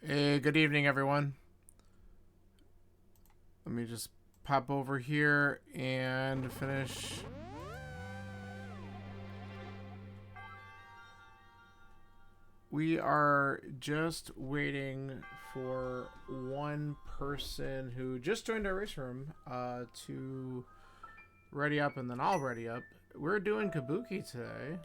Hey, good evening, everyone. Let me just pop over here and finish. We are just waiting for one person who just joined our race room to ready up, and then I'll ready up. We're doing Cabookey today.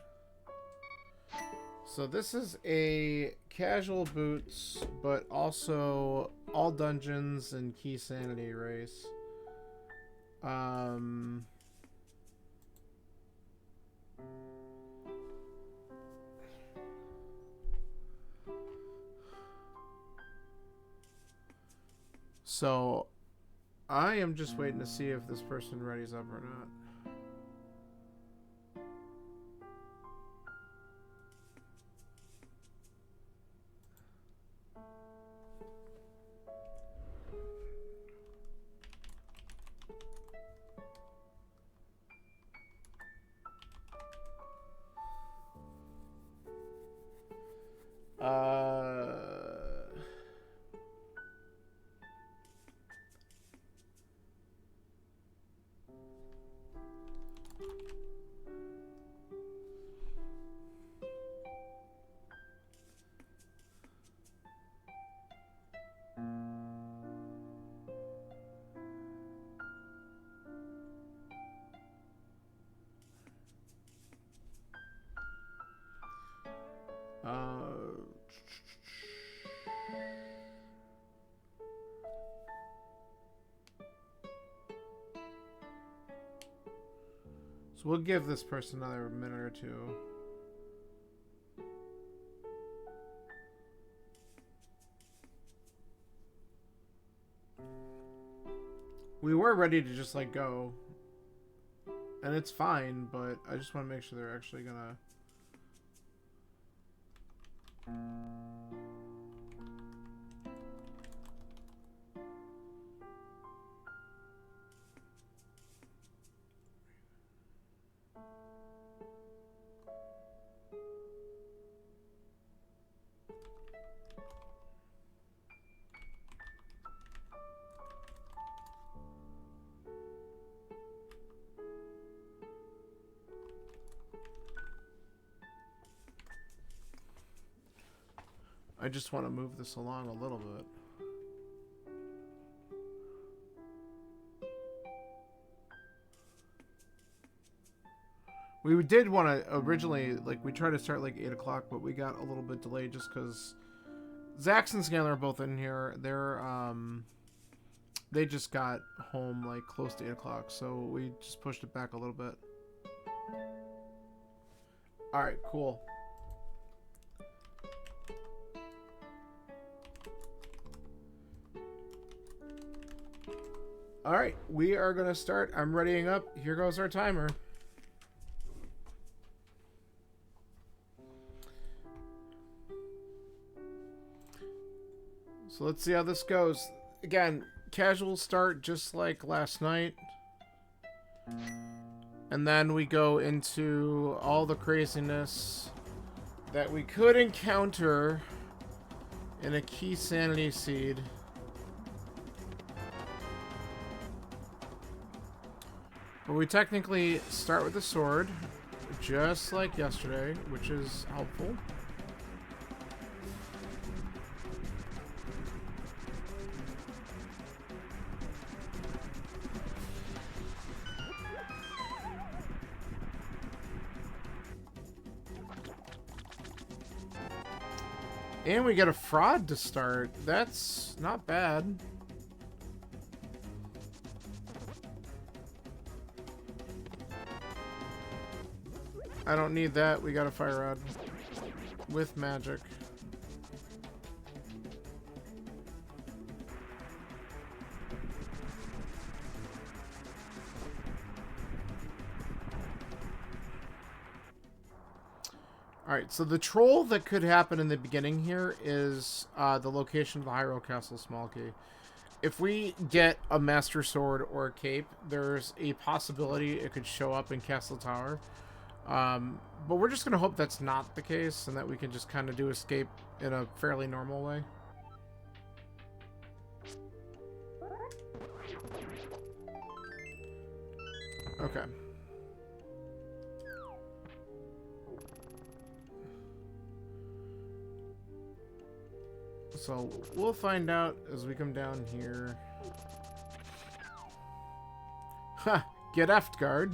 So this is a casual boots, but also all dungeons and key sanity race. So I am just waiting to see if this person readies up or not. So we'll give this person another minute or two. We were ready to just like go, and it's fine, but I just want to make sure they're actually gonna. I just want to move this along a little bit. We did want to originally, like, we tried to start like 8 o'clock, but we got a little bit delayed just because Zax and Scanner are both in here. They just got home like close to 8 o'clock, so we just pushed it back a little bit. Alright, cool. Alright, we are going to start. I'm readying up. Here goes our timer. So let's see how this goes. Again, casual start just like last night. And then we go into all the craziness that we could encounter in a key sanity seed. But we technically start with the sword, just like yesterday, which is helpful. And we get a fraud to start. That's not bad. I don't need that. We got a fire rod with magic. Alright, so the troll that could happen in the beginning here is the location of the Hyrule Castle Small Key. If we get a Master Sword or a Cape, there's a possibility it could show up in Castle Tower. But we're just going to hope that's not the case and that we can just kind of do escape in a fairly normal way. Okay. So we'll find out as we come down here. Ha! Get effed, guard.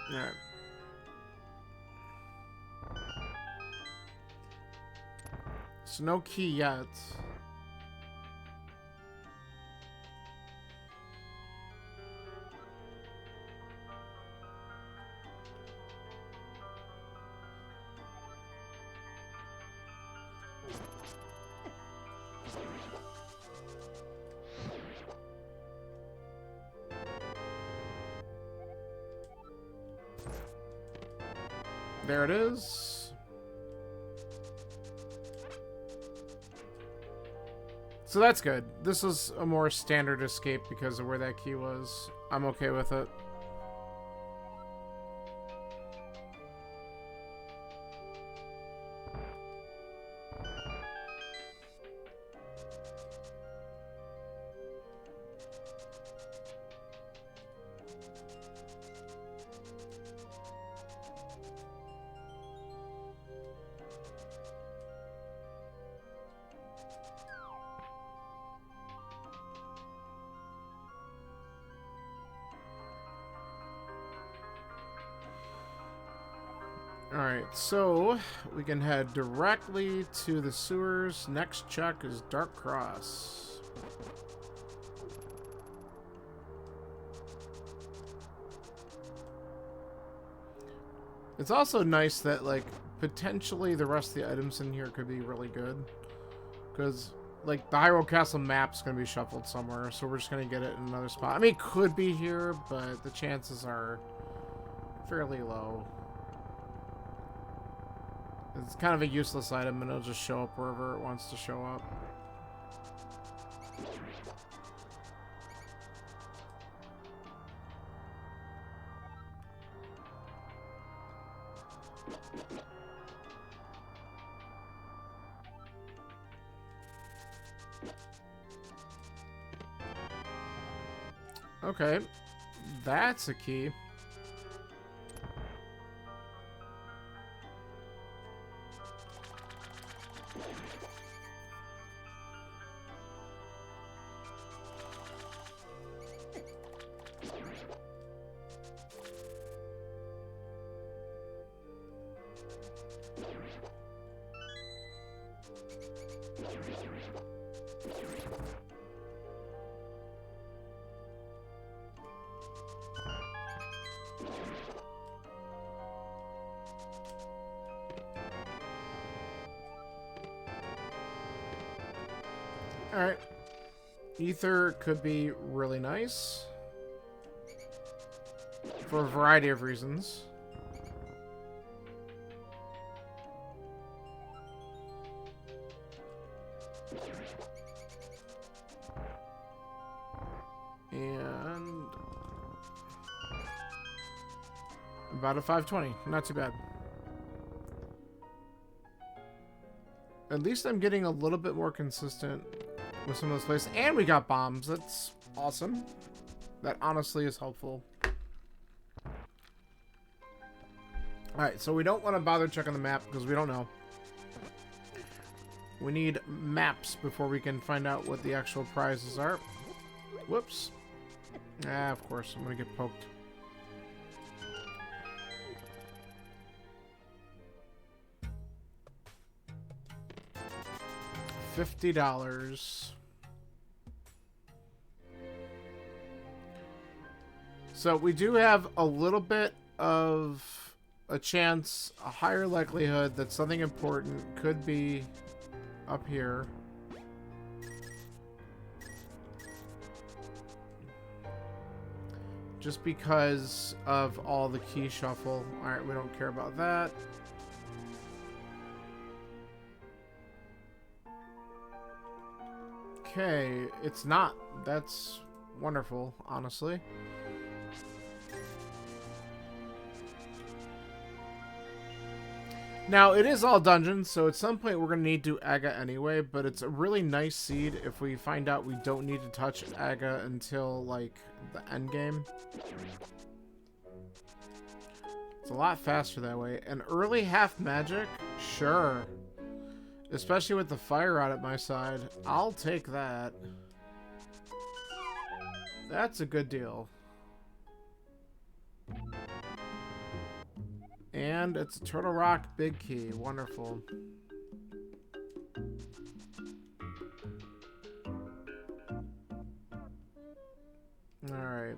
Alright. So no key yet. There it is. So that's good. This is a more standard escape because of where that key was. I'm okay with it. Alright, so we can head directly to the sewers. Next check is Dark Cross. It's also nice that, like, potentially the rest of the items in here could be really good. Because, like, the Hyrule Castle map's going to be shuffled somewhere, so we're just going to get it in another spot. I mean, it could be here, but the chances are fairly low. It's kind of a useless item, and it'll just show up wherever it wants to show up. Okay, that's a key. Alright. Ether could be really nice. For a variety of reasons. And about a 520. Not too bad. At least I'm getting a little bit more consistent with some of those places. And we got bombs. That's awesome. That honestly is helpful. Alright, so we don't want to bother checking the map because we don't know. We need maps before we can find out what the actual prizes are. Whoops. Ah, of course. I'm going to get poked. $50. So we do have a little bit of a chance, a higher likelihood that something important could be up here. Just because of all the key shuffle. Alright, we don't care about that. Okay, it's not. That's wonderful, honestly. Now, it is all dungeons, so at some point we're going to need to do Aga anyway, but it's a really nice seed if we find out we don't need to touch Aga until, like, the end game. It's a lot faster that way. An early half magic? Sure. Especially with the fire rod at my side. I'll take that. That's a good deal. And it's a Turtle Rock Big Key. Wonderful. Alright.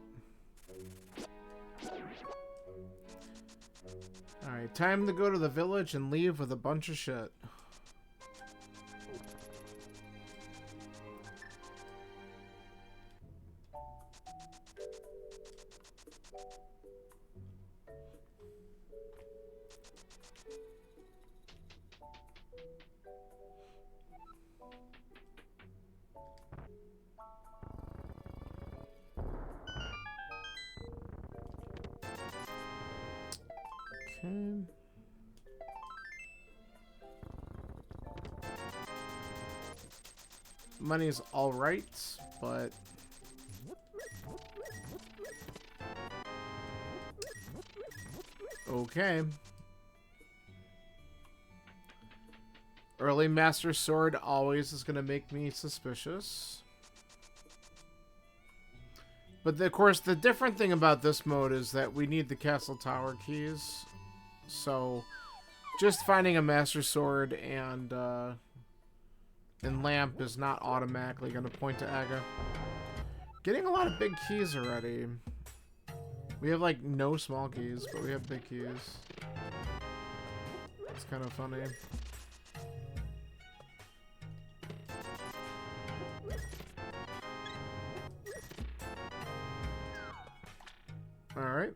Alright, time to go to the village and leave with a bunch of shit. Okay. Money's alright, but okay. Early Master Sword always is going to make me suspicious. But of course, the different thing about this mode is that we need the castle tower keys. So, just finding a Master Sword and lamp is not automatically going to point to Aga. Getting a lot of big keys already. We have like no small keys, but we have big keys. It's kind of funny. Alright.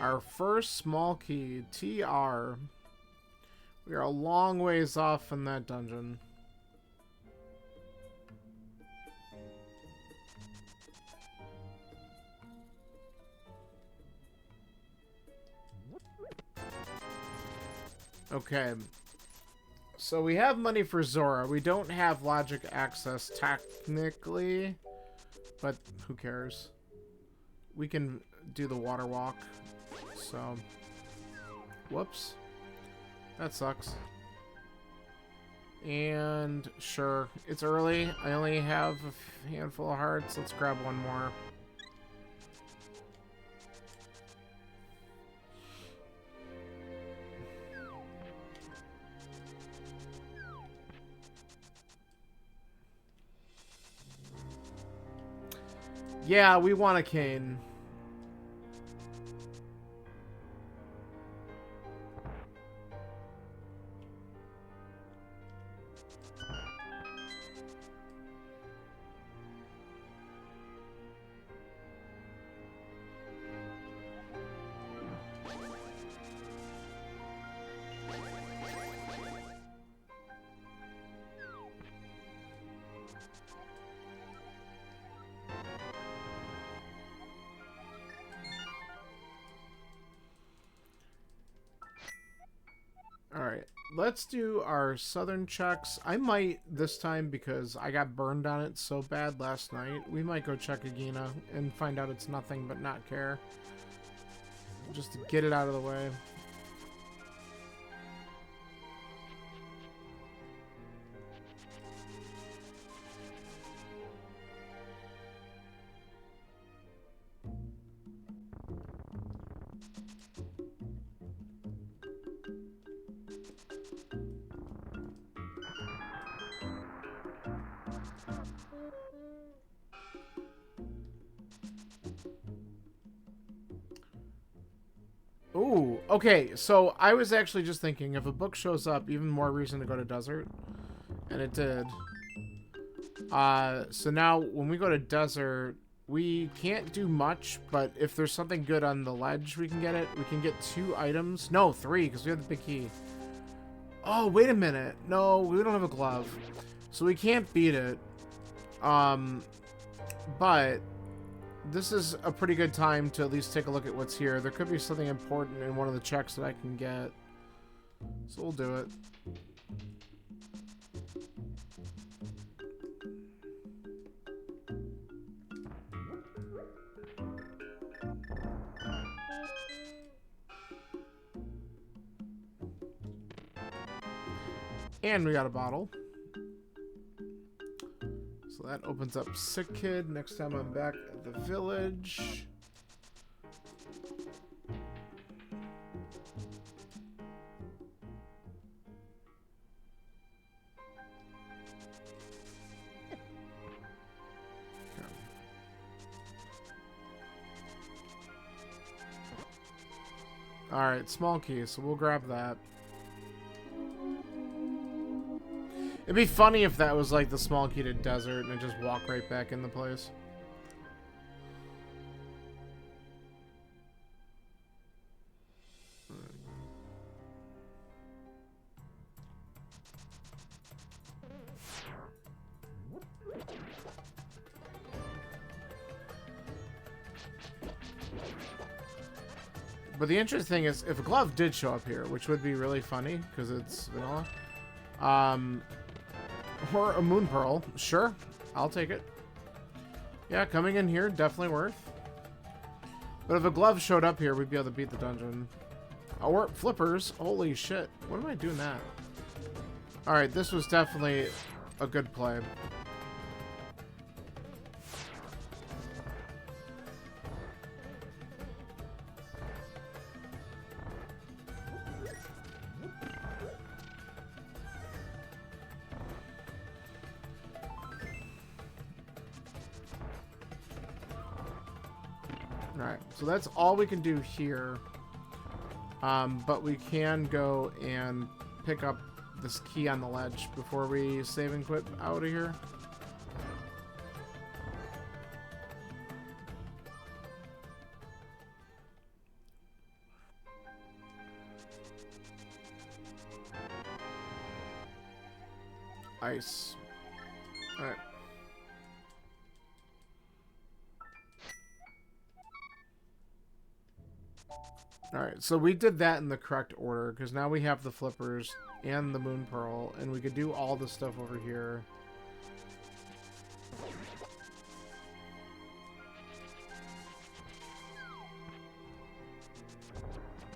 Our first small key, TR. We are a long ways off from that dungeon. Okay. So we have money for Zora. We don't have logic access technically, but who cares? We can do the water walk. So, whoops. That sucks. And sure, it's early. I only have a handful of hearts. Let's grab one more. Yeah, we want a cane. Alright, let's do our southern checks. I might this time, because I got burned on it so bad last night, we might go check Agina and find out it's nothing but not care. Just to get it out of the way. Okay, so I was actually just thinking, if a book shows up, even more reason to go to desert. And it did. So now, when we go to desert, we can't do much, but if there's something good on the ledge, we can get it. We can get 2 items. No, 3, because we have the big key. Oh, wait a minute. No, we don't have a glove. So we can't beat it. But this is a pretty good time to at least take a look at what's here. There could be something important in one of the checks that I can get. So we'll do it. And we got a bottle. So that opens up Sick Kid. Next time I'm back at the village. Alright, small key, so we'll grab that. It'd be funny if that was like the small key to desert and I just walk right back in the place. But the interesting thing is, if a glove did show up here, which would be really funny, because it's vanilla, or a moon pearl, sure, I'll take it. Yeah, coming in here, definitely worth. But if a glove showed up here, we'd be able to beat the dungeon. Or flippers, holy shit, what am I doing that? Alright, this was definitely a good play. Alright, so that's all we can do here. But we can go and pick up this key on the ledge before we save and quit out of here. Ice. Alright. Alright, so we did that in the correct order, because now we have the flippers and the moon pearl, and we could do all the stuff over here.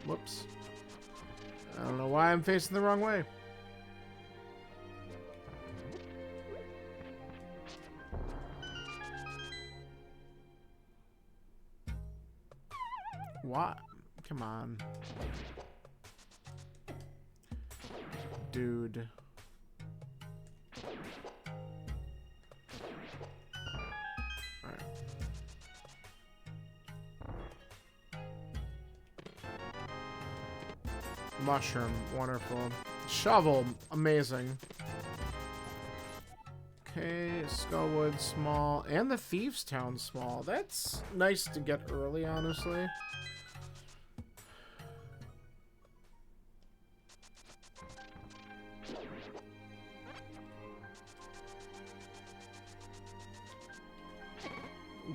Whoops. I don't know why I'm facing the wrong way. What? Come on. Dude. Alright. Mushroom, wonderful. Shovel, amazing. Okay, Skullwood, small. And the Thieves' Town, small. That's nice to get early, honestly.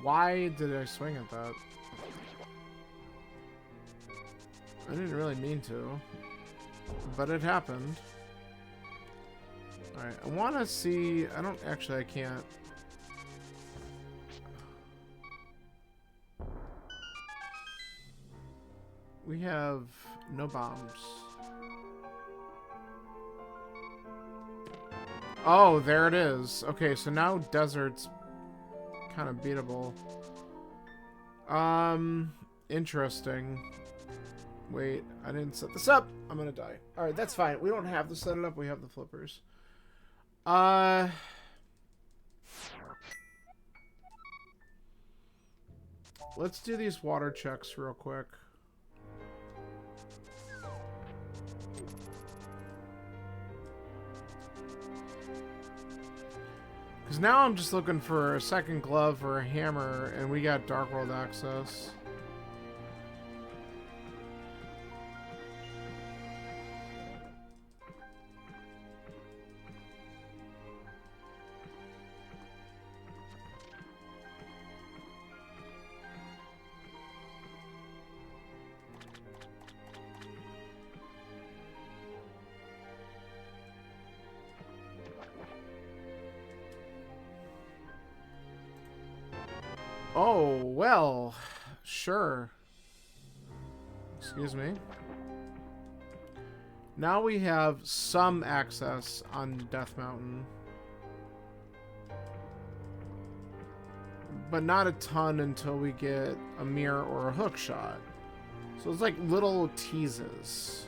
Why did I swing at that? I didn't really mean to, but it happened. Alright, I want to see... I don't... Actually, I can't. We have no bombs. Oh, there it is. Okay, so now desert's kind of beatable. Interesting. Wait, I didn't set this up. I'm gonna die. Alright, that's fine. We don't have to set it up. We have the flippers. Let's do these water checks real quick. Because now I'm just looking for a second glove or a hammer, and we got Dark World access. Oh, well, sure. Excuse me. Now we have some access on Death Mountain. But not a ton until we get a mirror or a hook shot. So it's like little teases.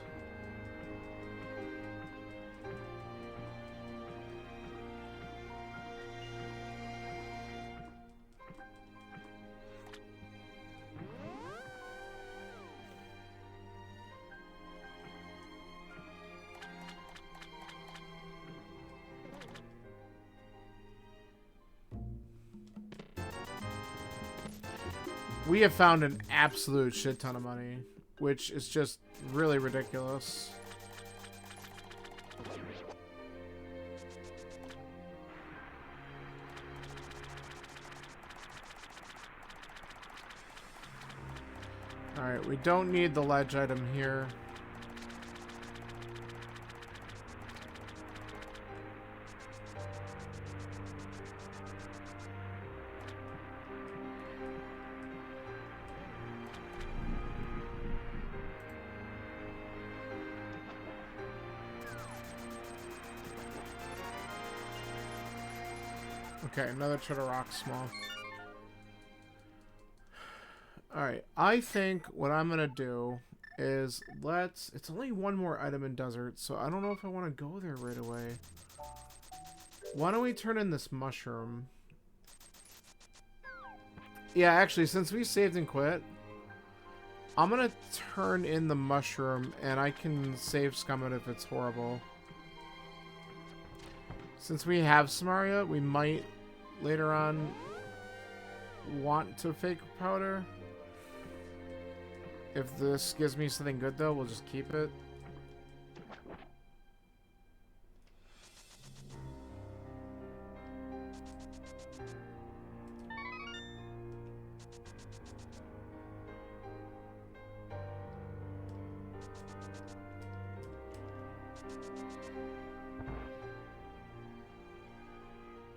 We have found an absolute shit ton of money, which is just really ridiculous. Alright, we don't need the ledge item here. Okay, another Cheddar Rock small. Alright, I think what I'm gonna do is it's only one more item in desert, so I don't know if I want to go there right away. Why don't we turn in this mushroom? Yeah, actually, since we saved and quit, I'm gonna turn in the mushroom and I can save scum it if it's horrible. Since we have Samaria, we might later on want to fake powder. If this gives me something good though, we'll just keep it.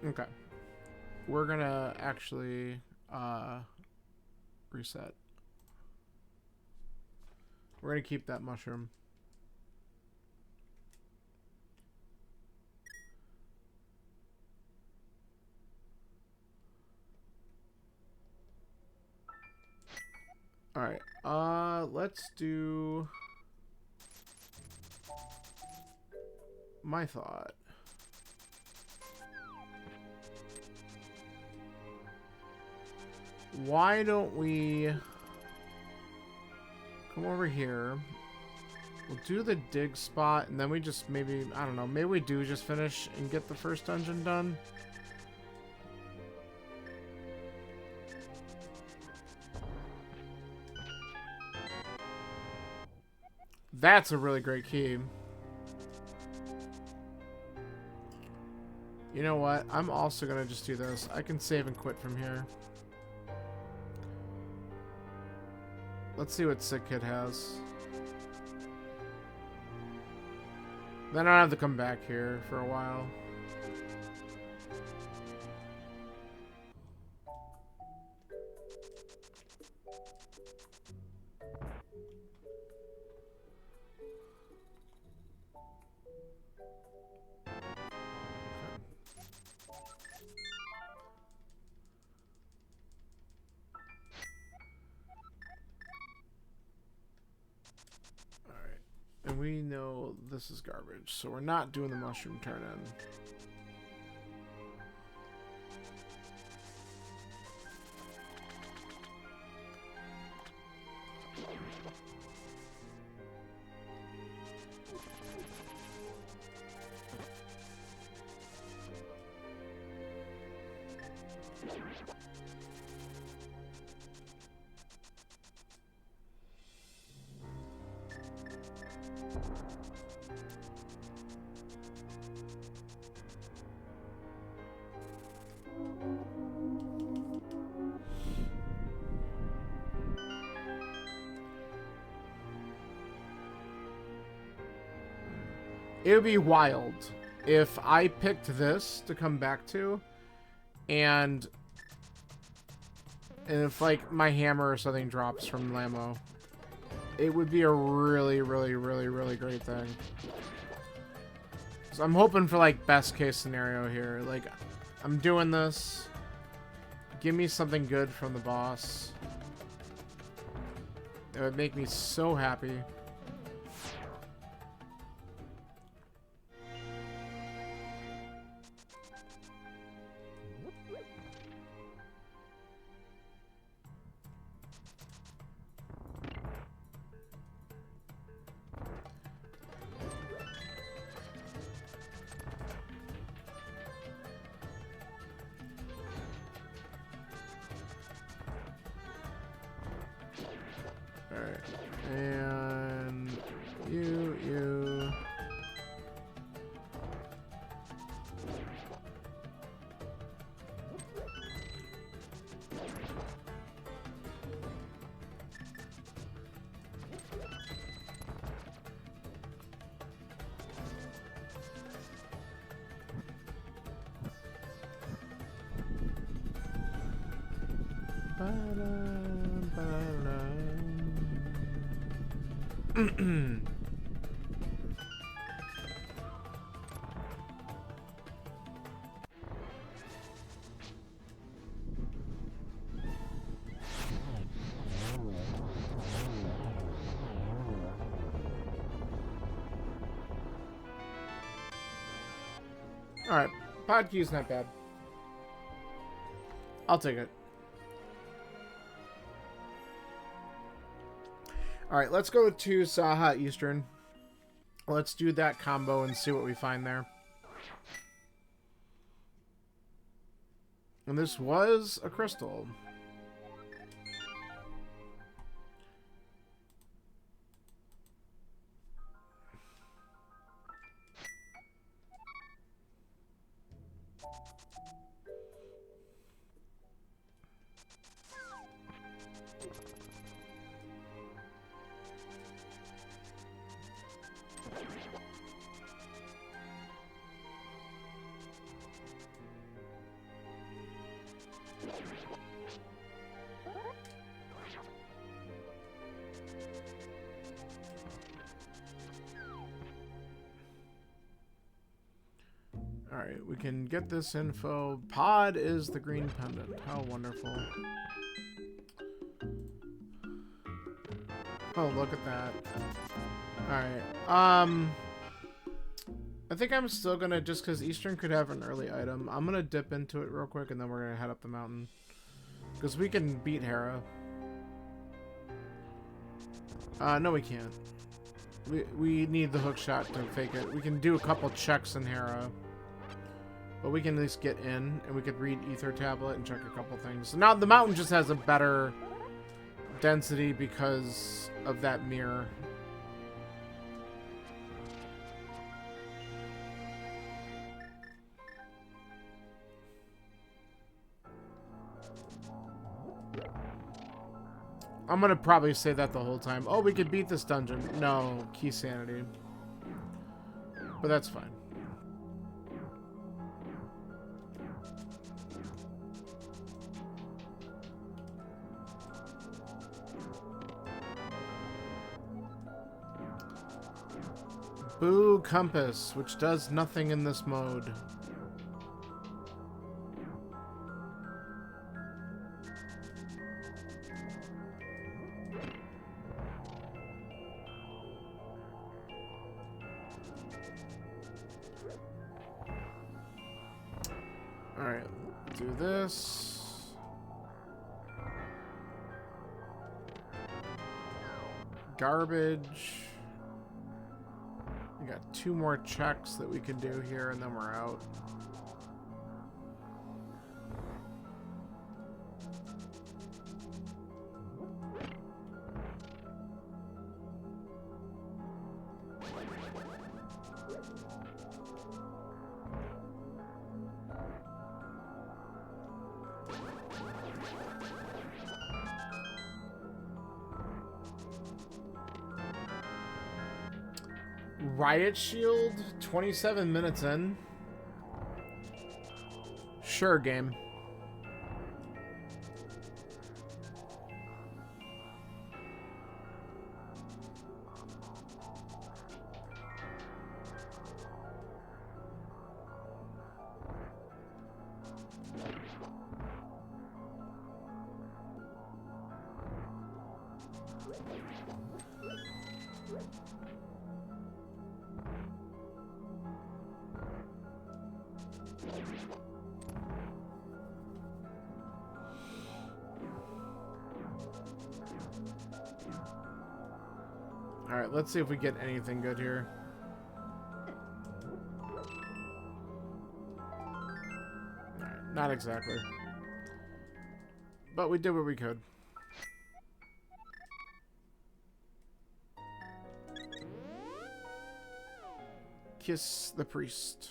Okay. We're gonna actually reset. We're gonna keep that mushroom. Alright, let's do my thought. Why don't we come over here? We'll do the dig spot, and then we just maybe, I don't know, maybe we do just finish and get the first dungeon done. That's a really great key. You know what? I'm also gonna just do this. I can save and quit from here. Let's see what Sick Kid has. Then I don't have to come back here for a while. And we know this is garbage, so we're not doing the mushroom turn-in. It would be wild if I picked this to come back to, and if, like, my hammer or something drops from Lamo. It would be a really, really, really, really great thing. So I'm hoping for, like, best case scenario here. Like, I'm doing this. Give me something good from the boss. It would make me so happy. Alright. And you. Alright, pod key's not bad. I'll take it. Alright, let's go to Saha Eastern. Let's do that combo and see what we find there. And this was a crystal. Alright, we can get this info. Pod is the green pendant. How wonderful. Oh, look at that. Alright. I think I'm still gonna, just because Eastern could have an early item, I'm gonna dip into it real quick and then we're gonna head up the mountain. Because we can beat Hera. No we can't. We need the hook shot to fake it. We can do a couple checks in Hera. But we can at least get in, and we could read Ether Tablet and check a couple things. So now the mountain just has a better density because of that mirror. I'm gonna probably say that the whole time. Oh, we could beat this dungeon. No, key sanity. But that's fine. Boo Compass, which does nothing in this mode. Alright, do this. Garbage. We got 2 more checks that we can do here, and then we're out. Riot Shield, 27 minutes in. Sure, game. Alright, let's see if we get anything good here. Alright, not exactly. But we did what we could. Kiss the priest.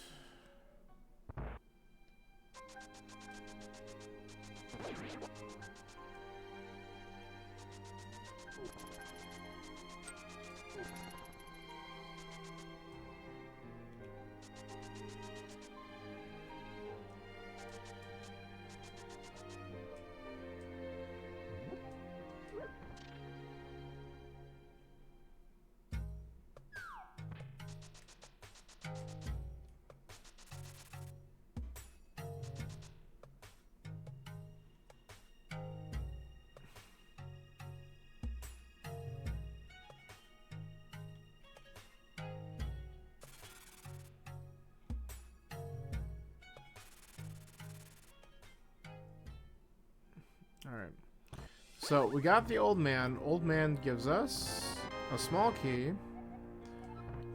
Alright. So, we got the old man. Old man gives us a small key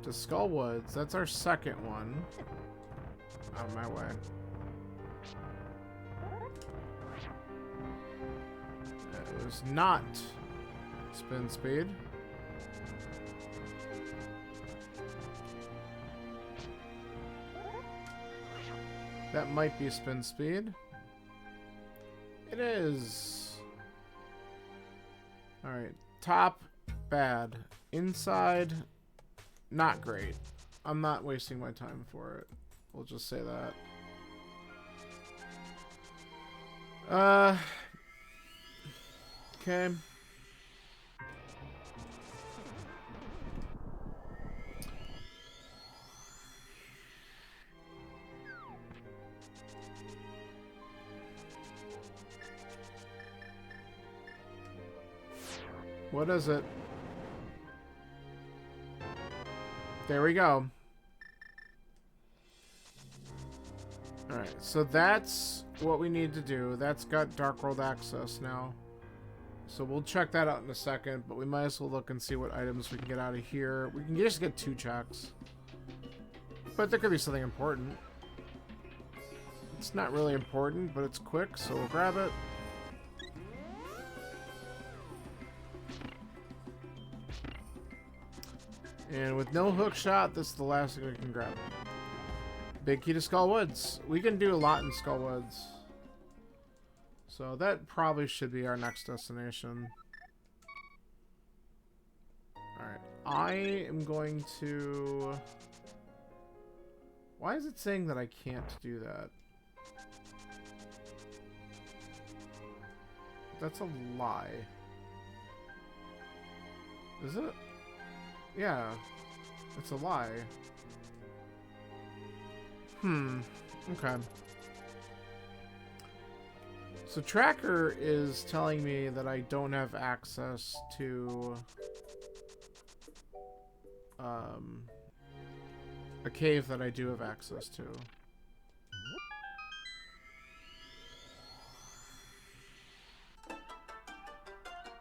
to Skull Woods. That's our second one. Out of my way. It was not spin speed. That might be spin speed. It is. Alright. Top, bad. Inside, not great. I'm not wasting my time for it. We'll just say that. Okay. What is it? There we go. Alright, so that's what we need to do. That's got Dark World access now. So we'll check that out in a second, but we might as well look and see what items we can get out of here. We can just get 2 checks. But there could be something important. It's not really important, but it's quick, so we'll grab it. And with no hook shot, this is the last thing we can grab. Big key to Skull Woods. We can do a lot in Skull Woods. So that probably should be our next destination. Alright. I am going to... Why is it saying that I can't do that? That's a lie. Is it? Yeah, it's a lie. Okay. So Tracker is telling me that I don't have access to a cave that I do have access to.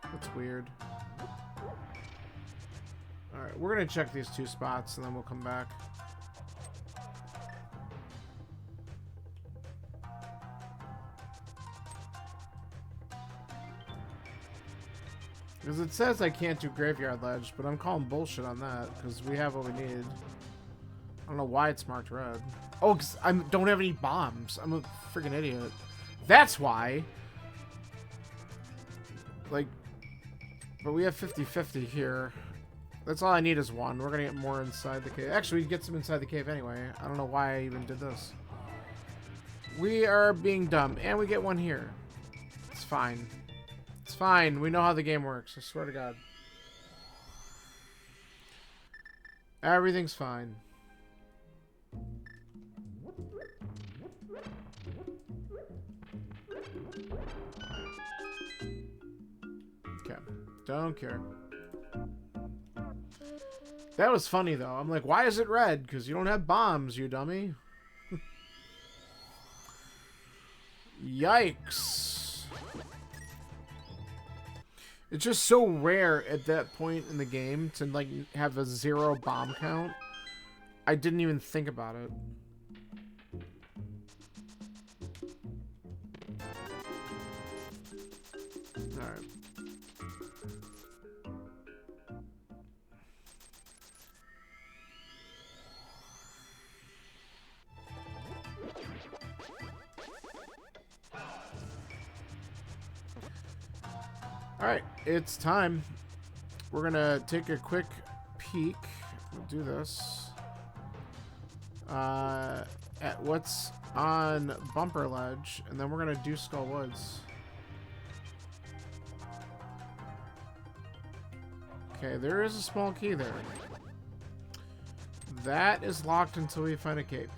That's weird. Alright, we're gonna check these 2 spots and then we'll come back. Because it says I can't do Graveyard Ledge, but I'm calling bullshit on that, because we have what we need. I don't know why it's marked red. Oh, because I don't have any bombs. I'm a freaking idiot. That's why. Like, but we have 50-50 here. That's all I need is one. We're gonna get more inside the cave. Actually, we get some inside the cave anyway. I don't know why I even did this. We are being dumb. And we get one here. It's fine. It's fine. We know how the game works. I swear to God. Everything's fine. Okay. Don't care. That was funny, though. I'm like, why is it red? Because you don't have bombs, you dummy. Yikes. It's just so rare at that point in the game to, like, have a 0 bomb count. I didn't even think about it. Alright. Alright, it's time. We're gonna take a quick peek. We'll do this. At what's on Bumper Ledge, and then we're gonna do Skull Woods. Okay, there is a small key there. That is locked until we find a cape.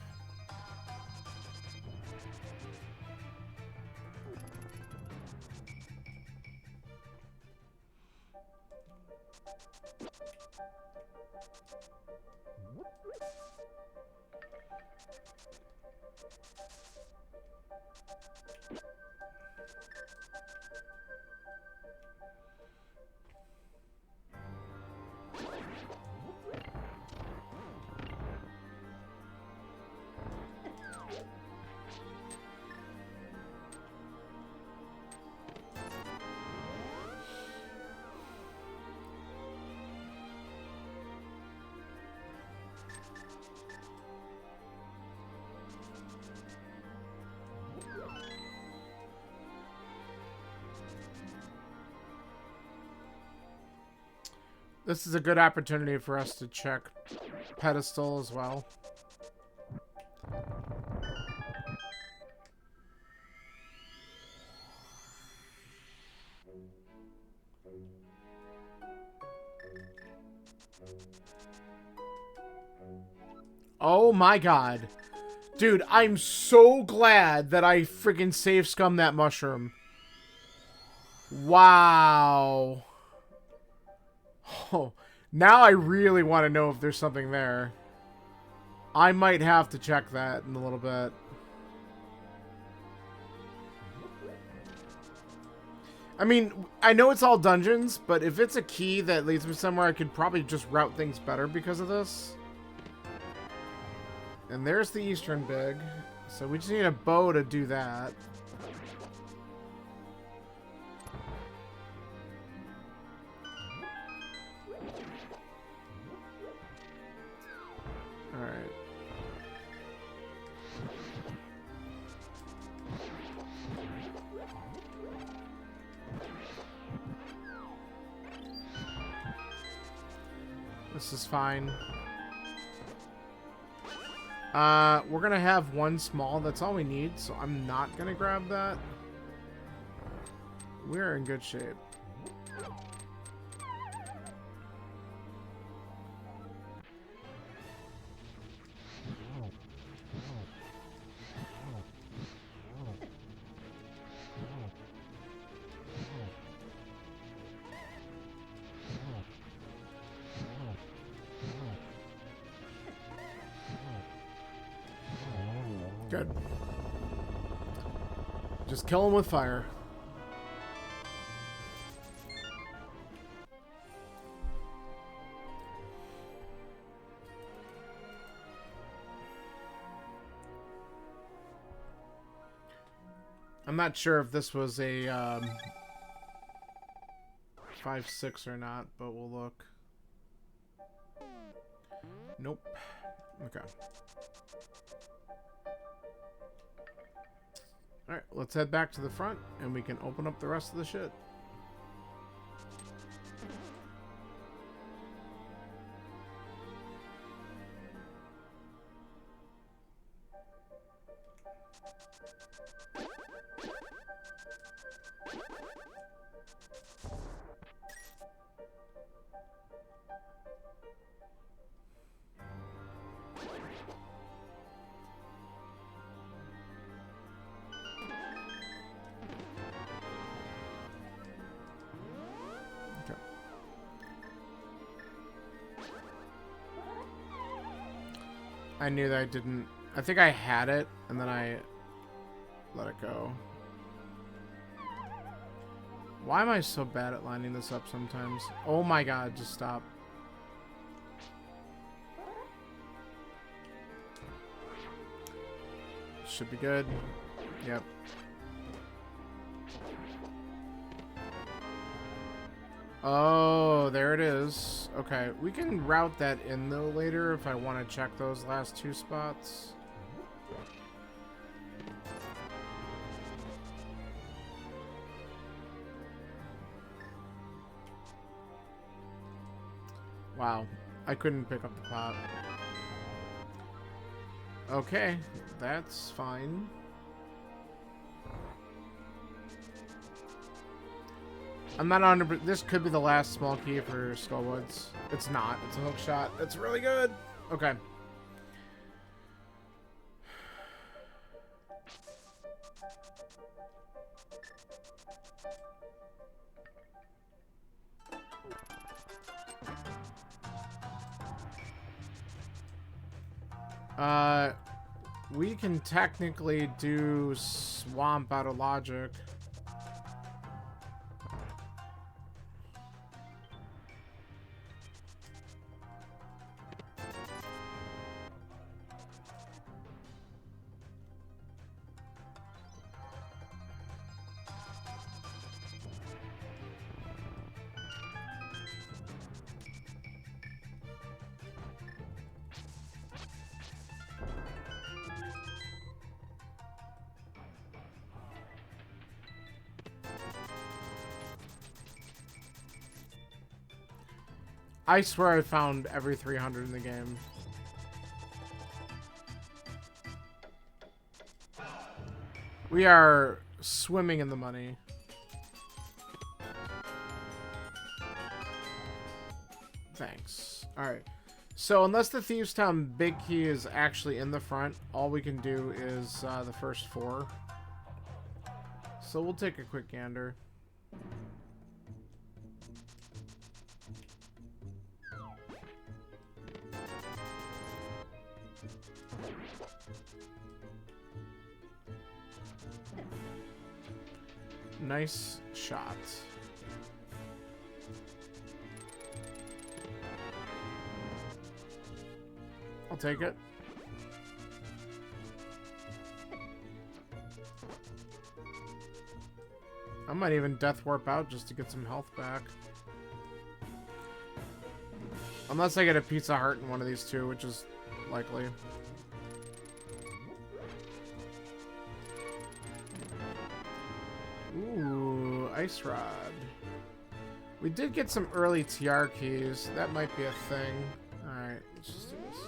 This is a good opportunity for us to check pedestal as well. Oh my God. Dude, I'm so glad that I freaking safe scummed that mushroom. Wow. Oh, now I really want to know if there's something there. I might have to check that in a little bit. I mean, I know it's all dungeons, but if it's a key that leads me somewhere, I could probably just route things better because of this. And there's the Eastern Big. So we just need a bow to do that. Alright. This is fine. We're gonna have one small. That's all we need, so I'm not gonna grab that. We're in good shape. Good. Just kill him with fire. I'm not sure if this was a 5-6 or not, but we'll look. Nope. Okay. Alright, let's head back to the front, and we can open up the rest of the shit. I knew that I didn't... I think I had it, and then I let it go. Why am I so bad at lining this up sometimes? Oh my god, just stop. Should be good. Yep. Oh, there it is. Okay, we can route that in though later if I want to check those last two spots. Wow, I couldn't pick up the pot. Okay, that's fine. I'm not 100%. This could be the last small key for Skullwoods. It's not. It's a hook shot. It's really good. Okay. We can technically do swamp out of logic. I swear I found every 300 in the game. We are swimming in the money. Thanks. Alright. So unless the Thieves' Town big key is actually in the front, all we can do is the first 4. So we'll take a quick gander. Nice shot. I'll take it. I might even death warp out just to get some health back. Unless I get a Pizza Heart in one of these two, which is likely. Ooh, Ice Rod. We did get some early TR keys. That might be a thing. Alright, let's just do this.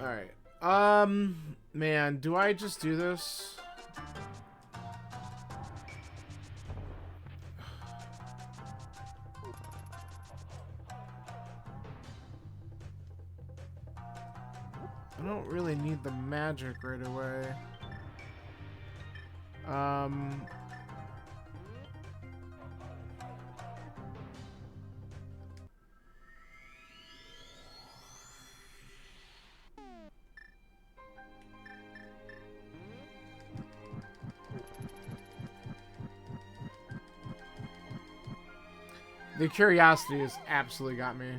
Alright. Man, do I just do this? I don't really need the magic right away. The curiosity has absolutely got me.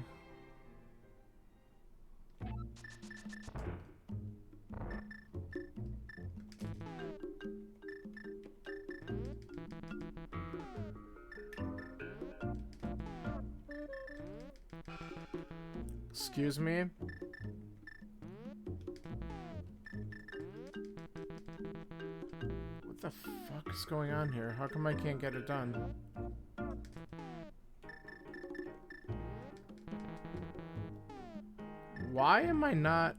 Excuse me? What the fuck is going on here? How come I can't get it done? Why am I not...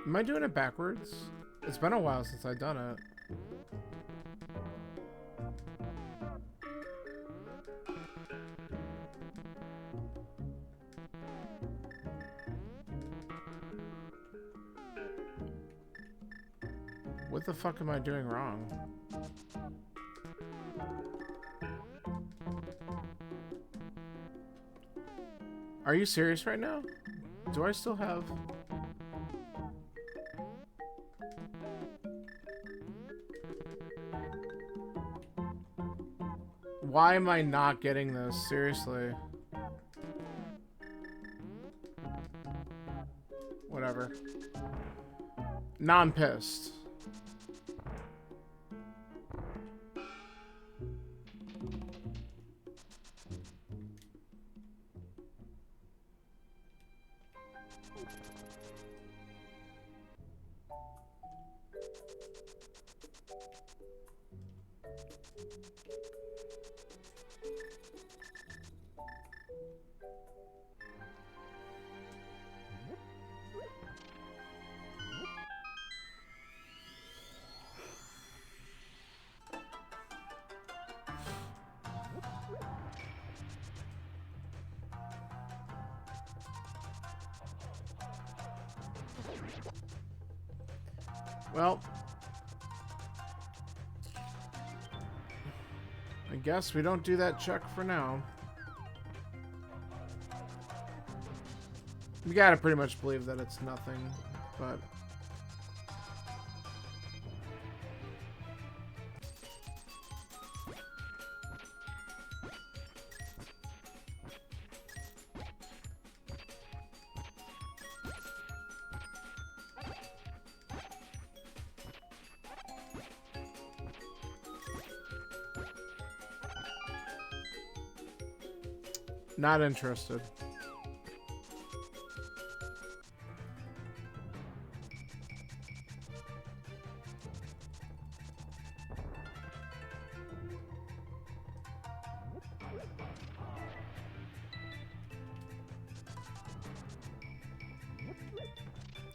Am I doing it backwards? It's been a while since I've done it. What the fuck am I doing wrong? Are you serious right now? Do I still have... Why am I not getting this? Seriously. Whatever. Now I'm pissed. Well, I guess we don't do that check for now. We gotta pretty much believe that it's nothing, but... Not interested.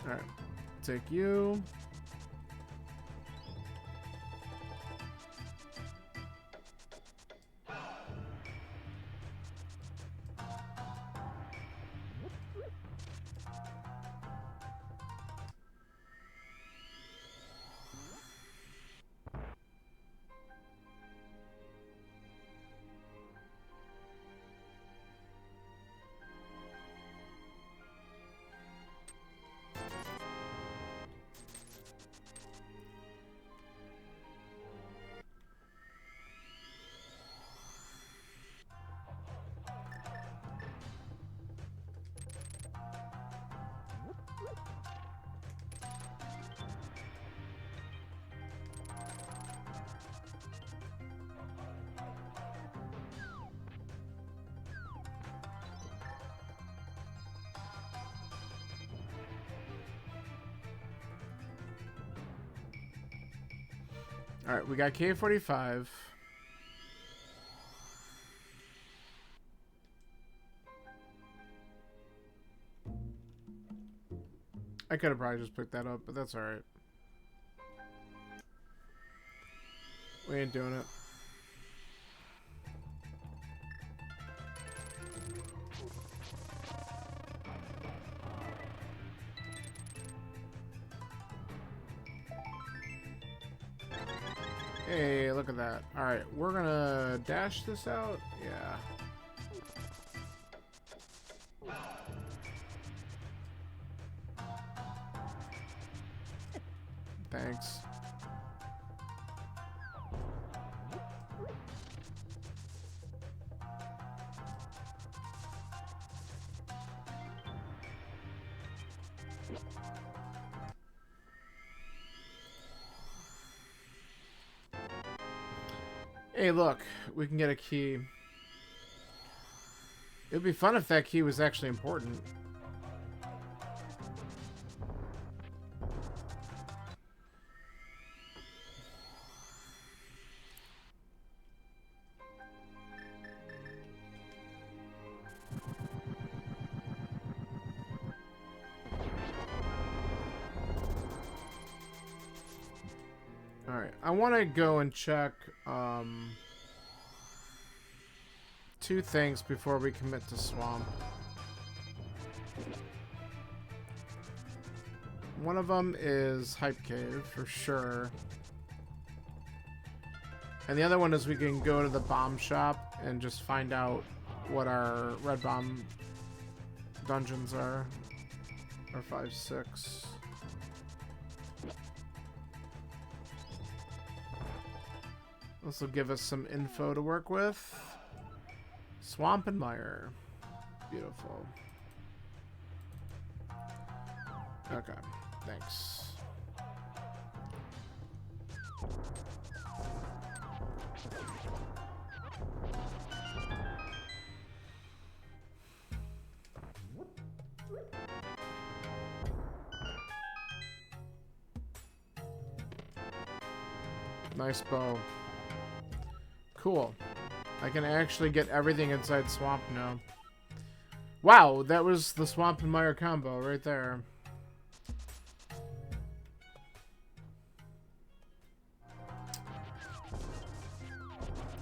Alright, take you. Alright, we got K45. I could have probably just picked that up, but that's alright. We ain't doing it. Hey, look at that. Alright, we're gonna dash this out. Yeah. Thanks. Hey, look, we can get a key. It would be fun if that key was actually important. Alright, I want to go and check two things before we commit to Swamp. One of them is Hype Cave, for sure. And the other one is we can go to the bomb shop and just find out what our red bomb dungeons are. Or 5, 6. This will give us some info to work with. Swamp and Mire. Beautiful. Okay, thanks. Nice bow. Cool. I can actually get everything inside Swamp now. Wow, that was the Swamp and Mire combo right there.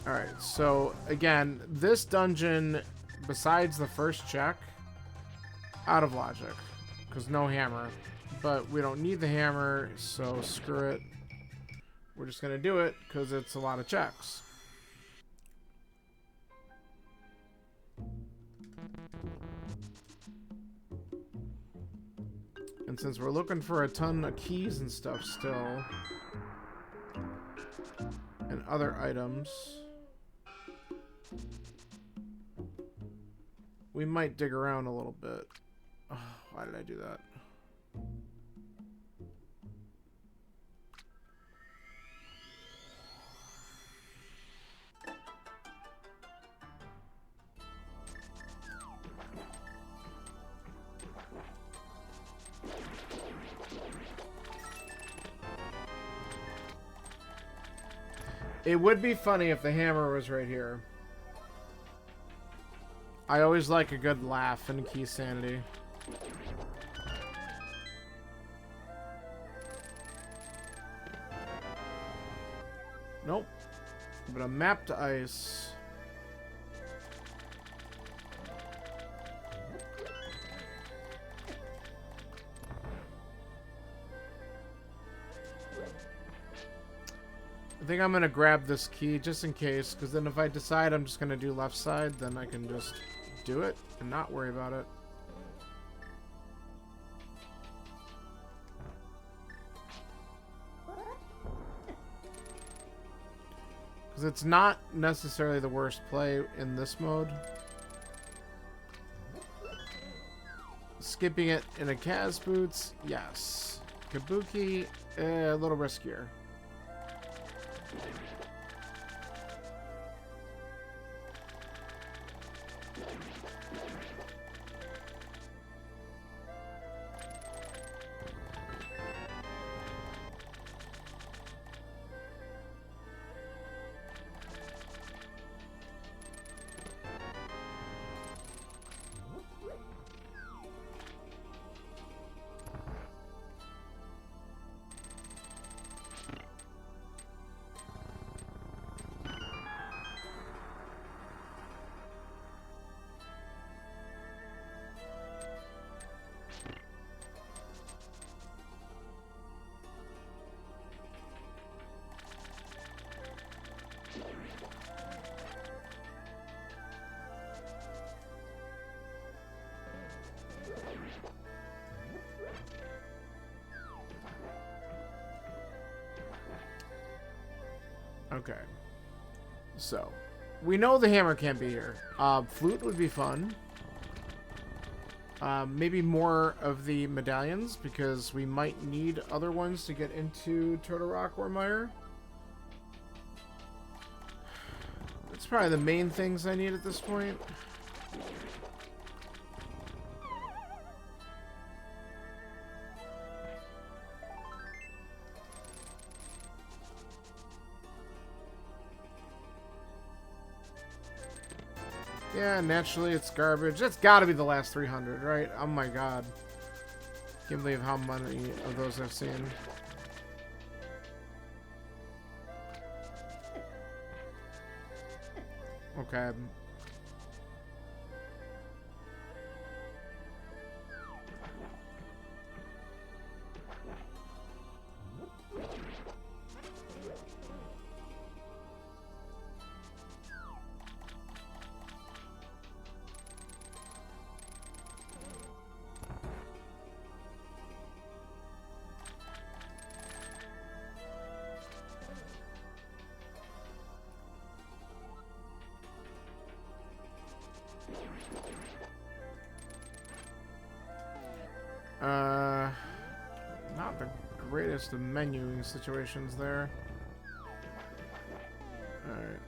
Alright, so again, this dungeon, besides the first check, out of logic. Because no hammer. But we don't need the hammer, so screw it. We're just going to do it because it's a lot of checks. And since we're looking for a ton of keys and stuff still, and other items, we might dig around a little bit. Oh, why did I do that? It would be funny if the hammer was right here. I always like a good laugh in Key Sanity. Nope. But a map to ice. I think I'm going to grab this key just in case, because then if I decide I'm just going to do left side, then I can just do it and not worry about it. Because it's not necessarily the worst play in this mode. Skipping it in a Kaz boots, yes. Cabookey, a little riskier. Okay. So, we know the hammer can't be here. Flute would be fun. Maybe more of the medallions, because we might need other ones to get into Turtle Rock or Mire. That's probably the main things I need at this point. Yeah, naturally it's garbage. That's got to be the last 300, right? Oh my god. Can't believe how many of those I've seen. Okay. Not the greatest of menuing situations there. Alright.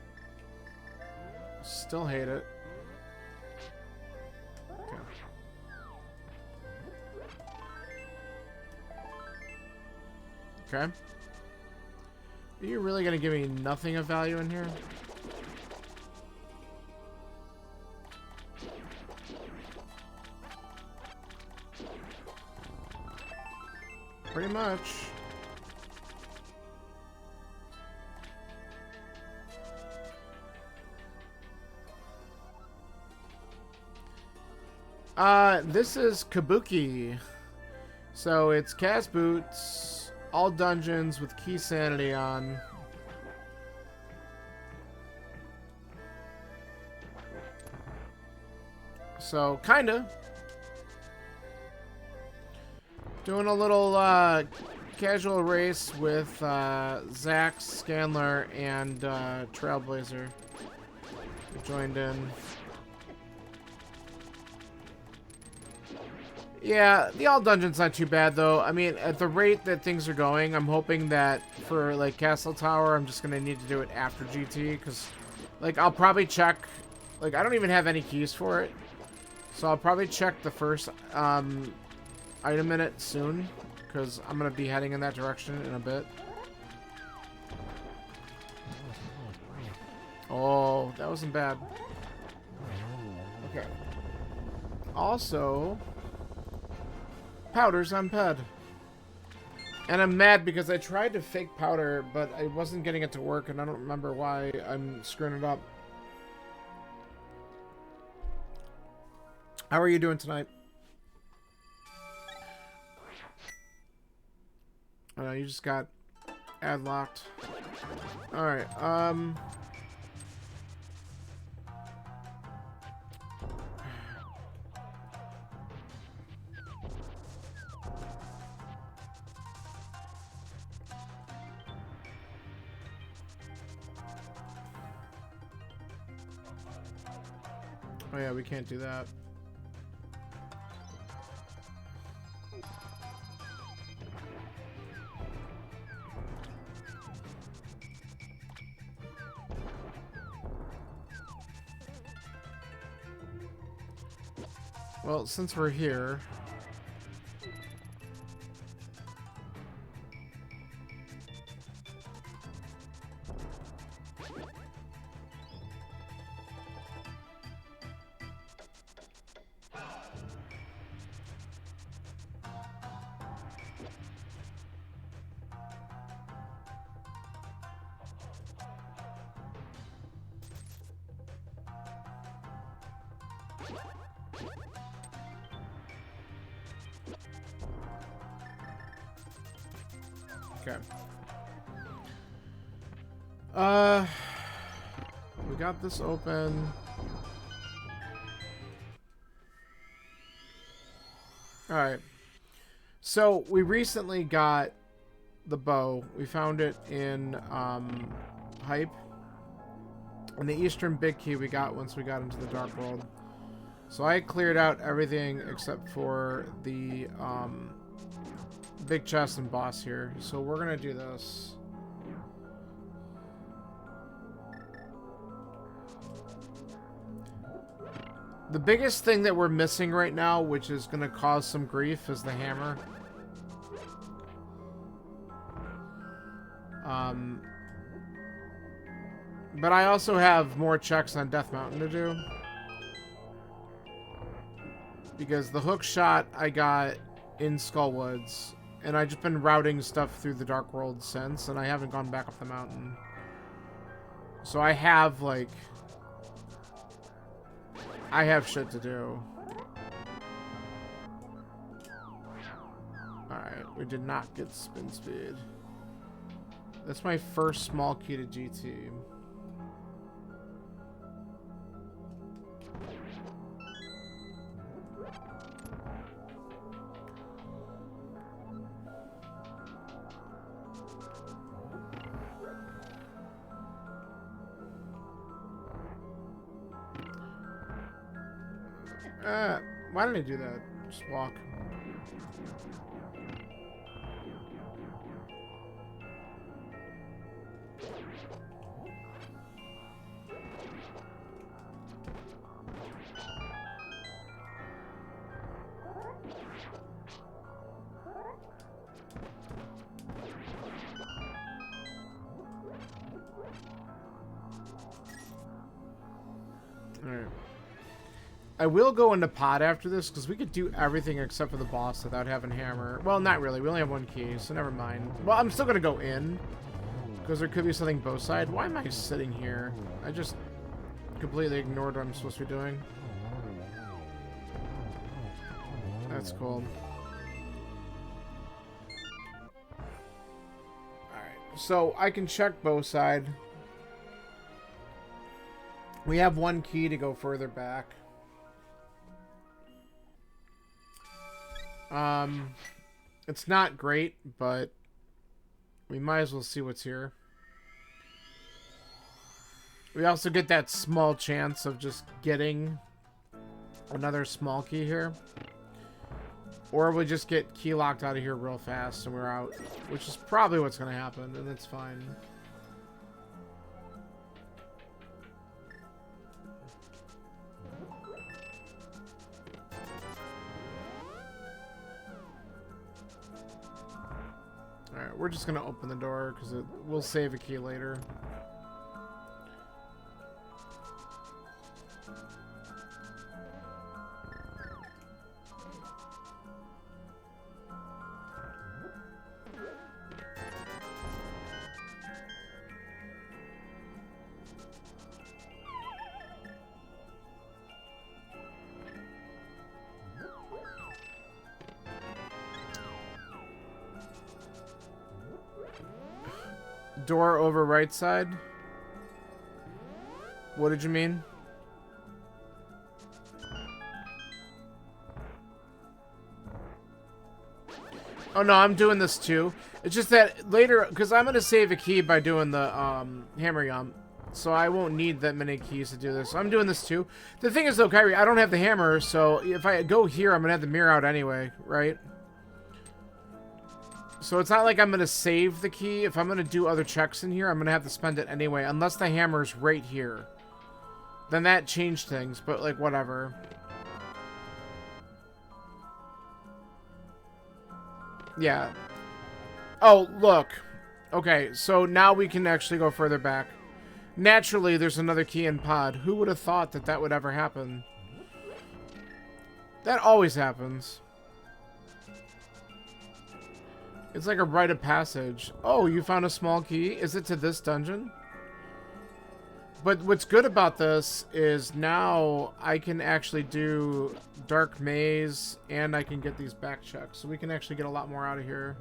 Still hate it. Okay. Okay. Are you really gonna give me nothing of value in here? Pretty much. This is Cabookey. So it's cast boots, all dungeons with key sanity on. So, kinda. Doing a little casual race with Zax, Scanler, and Trailblazer. Joined in. Yeah, the all dungeon's not too bad though. I mean, at the rate that things are going, I'm hoping that for like Castle Tower, I'm just gonna need to do it after GT, because like I'll probably check. Like I don't even have any keys for it, so I'll probably check the first item in it soon, because I'm gonna be heading in that direction in a bit. Oh, that wasn't bad. Okay. Also, powder's on ped. And I'm mad because I tried to fake powder, but I wasn't getting it to work, and I don't remember why I'm screwing it up. How are you doing tonight? You just got ad locked. Alright, oh yeah, we can't do that. Well, since we're here... Okay. We got this open. Alright. So, we recently got the bow. We found it in, Hype. And the Eastern Big Key we got once we got into the Dark World. So I cleared out everything except for the, big chest and boss here. So we're gonna do this. The biggest thing that we're missing right now, which is gonna cause some grief, is the hammer. But I also have more checks on Death Mountain to do. Because the hook shot I got in Skullwoods, and I've just been routing stuff through the Dark World since, and I haven't gone back up the mountain. So I have, like, I have shit to do. Alright, we did not get spin speed. That's my first small key to GT. Why did I do that? Just walk. Alright. I will go into pod after this, because we could do everything except for the boss without having hammer. Well, not really. We only have one key, so never mind. Well, I'm still going to go in, because there could be something both sides. Why am I sitting here? I just completely ignored what I'm supposed to be doing. That's cool. Alright, so I can check both sides. We have one key to go further back. It's not great, but we might as well see what's here. We also get that small chance of just getting another small key here. Or we just get key locked out of here real fast and we're out. Which is probably what's going to happen, and that's fine. Alright, we're just gonna open the door because we'll save a key later. Door over right side? What did you mean? Oh no, I'm doing this too. It's just that later, because I'm going to save a key by doing the hammer yum. So I won't need that many keys to do this. So I'm doing this too. The thing is though, Kyrie, I don't have the hammer, so if I go here, I'm going to have the mirror out anyway, right? So it's not like I'm going to save the key. If I'm going to do other checks in here, I'm going to have to spend it anyway. Unless the hammer's right here. Then that changed things, but like whatever. Yeah. Oh, look. Okay, so now we can actually go further back. Naturally, there's another key in pod. Who would have thought that that would ever happen? That always happens. It's like a rite of passage. Oh, you found a small key? Is it to this dungeon? But what's good about this is now I can actually do Dark Maze and I can get these back checks. So we can actually get a lot more out of here.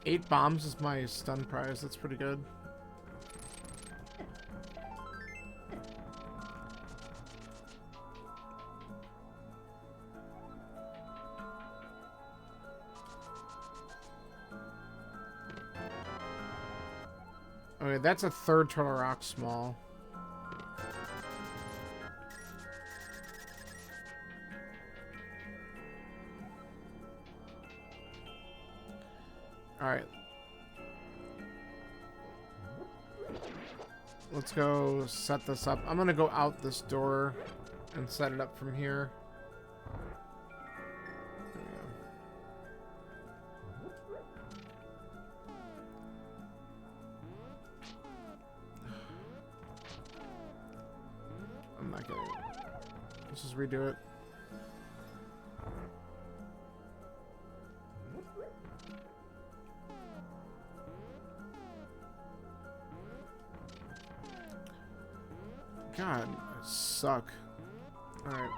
Eight bombs is my stun prize. That's pretty good. Okay, that's a third Turtle Rock small. Alright. Let's go set this up. I'm gonna go out this door and set it up from here. I'm not getting it. Let's just redo it. God, I suck. Alright.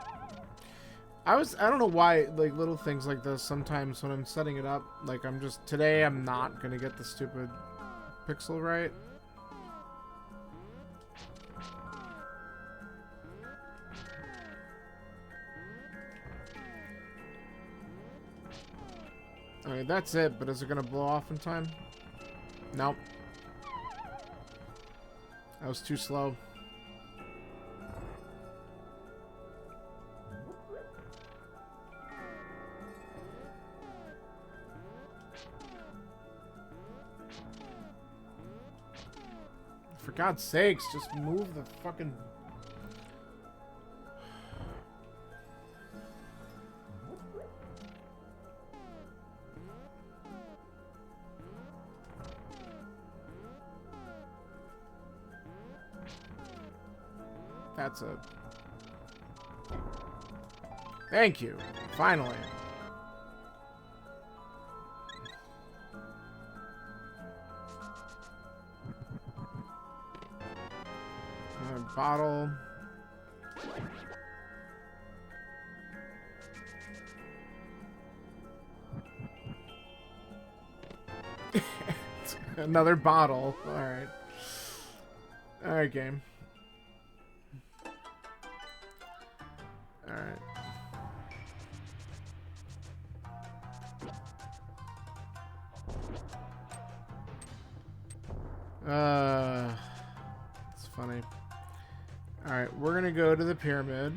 I don't know why, like, little things like this, sometimes when I'm setting it up, like, today I'm not gonna get the stupid pixel right. Alright, that's it, but is it gonna blow off in time? Nope. That was too slow. For God's sakes, just move the fucking... That's a... Thank you. Finally. Bottle. Another bottle. Alright. Alright, game. Alright. It's funny. Alright, we're gonna go to the pyramid.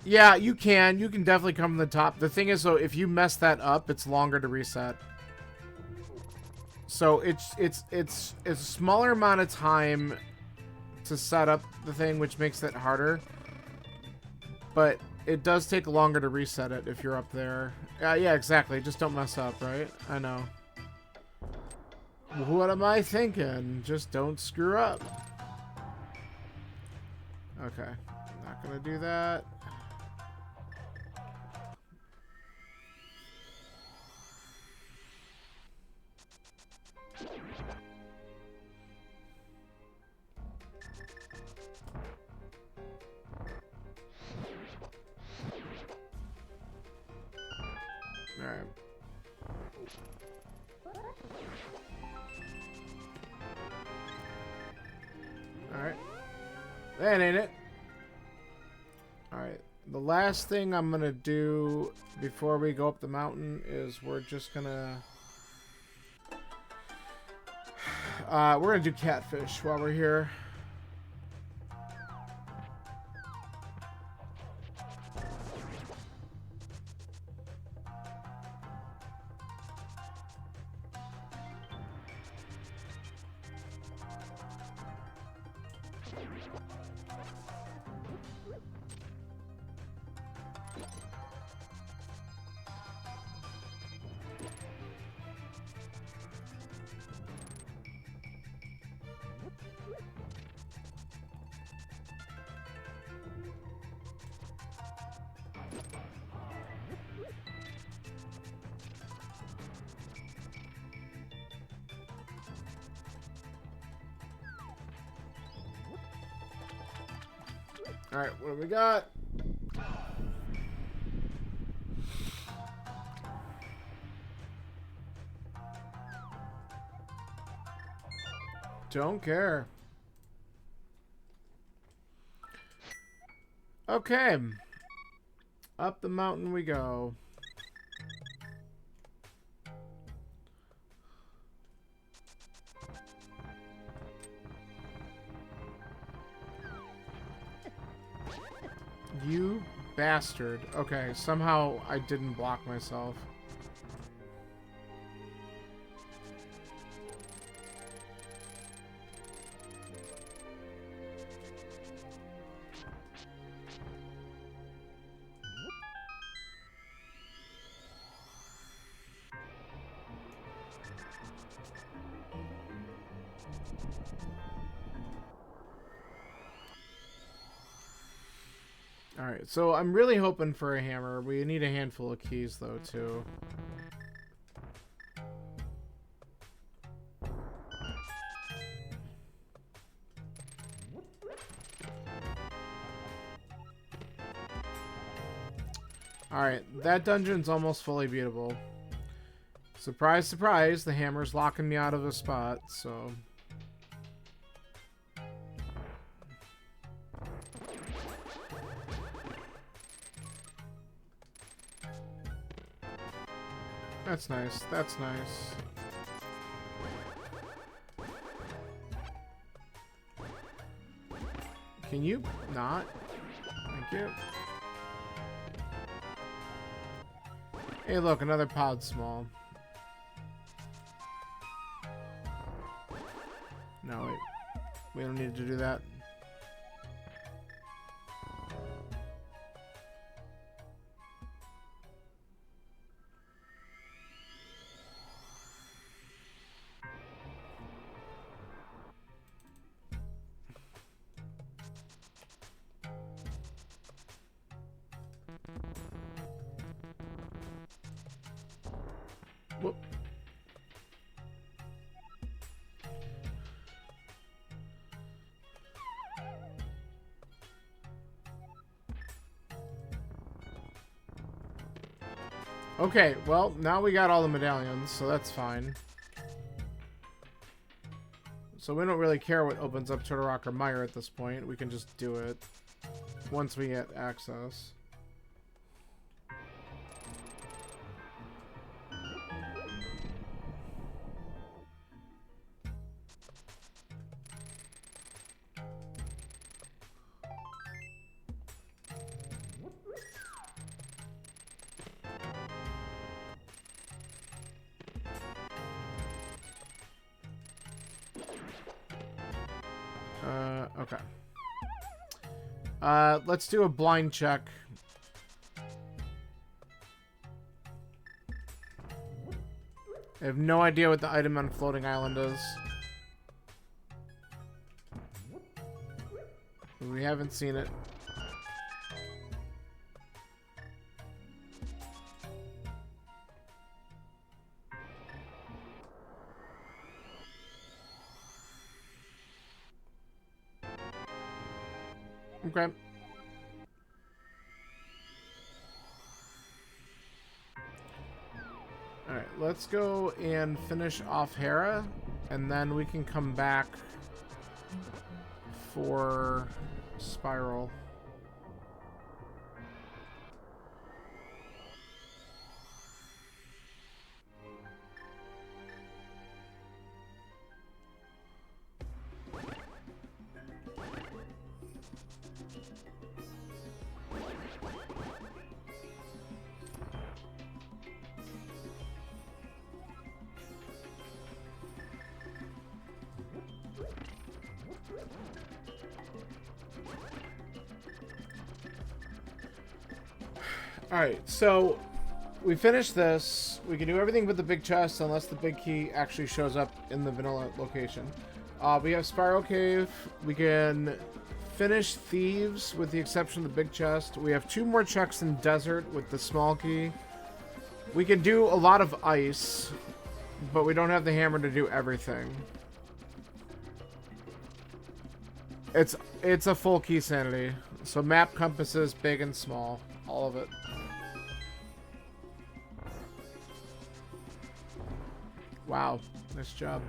Yeah, you can. You can definitely come from the top. The thing is, though, if you mess that up, it's longer to reset. So it's a smaller amount of time to set up the thing, which makes it harder. But it does take longer to reset it if you're up there. Yeah, exactly. Just don't mess up, right? I know. What am I thinking? Just don't screw up. Okay. Not gonna do that. Alright. Alright. That ain't it. Alright. The last thing I'm gonna do before we go up the mountain is we're just gonna... we're gonna do catfish while we're here. Alright, what do we got? Don't care. Okay. Up the mountain we go. You bastard. Okay, somehow I didn't block myself. Alright, so I'm really hoping for a hammer. We need a handful of keys, though, too. Alright, that dungeon's almost fully beatable. Surprise, surprise, the hammer's locking me out of a spot, so... That's nice, that's nice. Can you not? Thank you. Hey look, another pod small. No, wait. We don't need to do that. Whoop. Okay, well, now we got all the medallions, so that's fine. So we don't really care what opens up Turtle Rock or Mire at this point. We can just do it once we get access. Okay. Let's do a blind check. I have no idea what the item on Floating Island is. We haven't seen it. Okay. Alright, let's go and finish off Hera, and then we can come back for Spiral. Alright, so we finished this. We can do everything with the big chest unless the big key actually shows up in the vanilla location. We have Spiral Cave. We can finish Thieves with the exception of the big chest. We have 2 more checks in Desert with the small key. We can do a lot of ice, but we don't have the hammer to do everything. It's a full key sanity. So map compasses, big and small. All of it. Wow, nice job.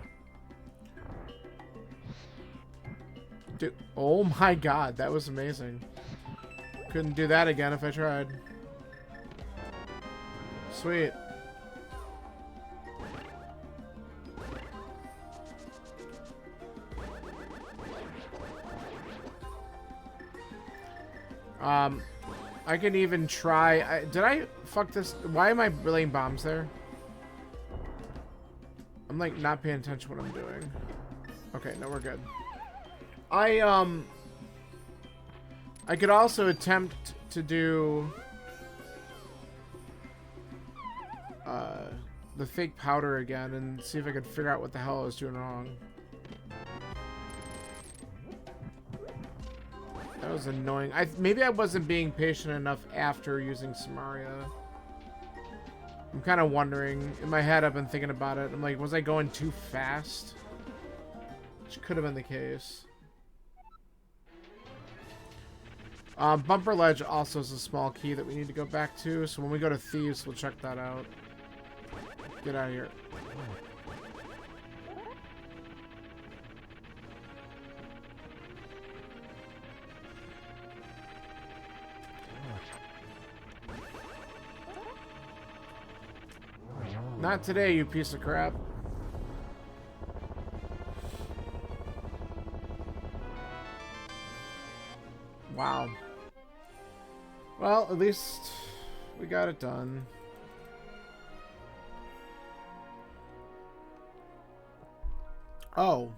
Dude, oh my god, that was amazing. Couldn't do that again if I tried. Sweet. I can even try. Did I fuck this? Why am I relaying bombs there? I'm like not paying attention to what I'm doing. Okay, no, we're good. I could also attempt to do the fake powder again and see if I could figure out what the hell I was doing wrong. That was annoying. Maybe I wasn't being patient enough after using Samaria. I'm kind of wondering. In my head, I've been thinking about it. I'm like, was I going too fast? Which could have been the case. Bumper Ledge also is a small key that we need to go back to. So when we go to Thieves, we'll check that out. Get out of here. Not today, you piece of crap. Wow. Well, at least we got it done. Oh.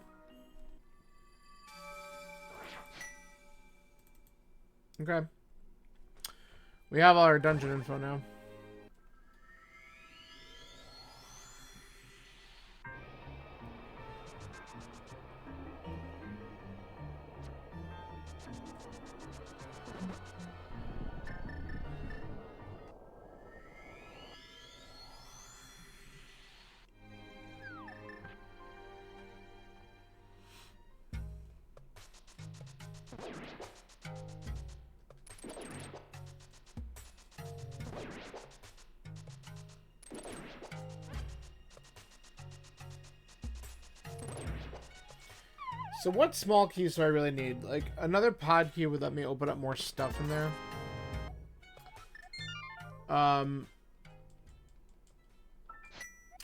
Okay. We have all our dungeon info now. So what small keys do I really need? Like, another pod key would let me open up more stuff in there.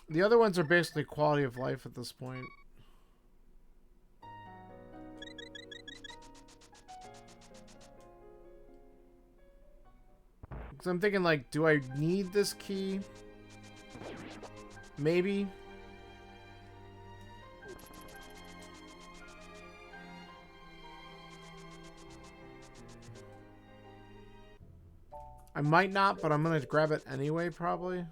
The other ones are basically quality of life at this point. Because I'm thinking, like, do I need this key? Maybe. I might not, but I'm going to grab it anyway, probably.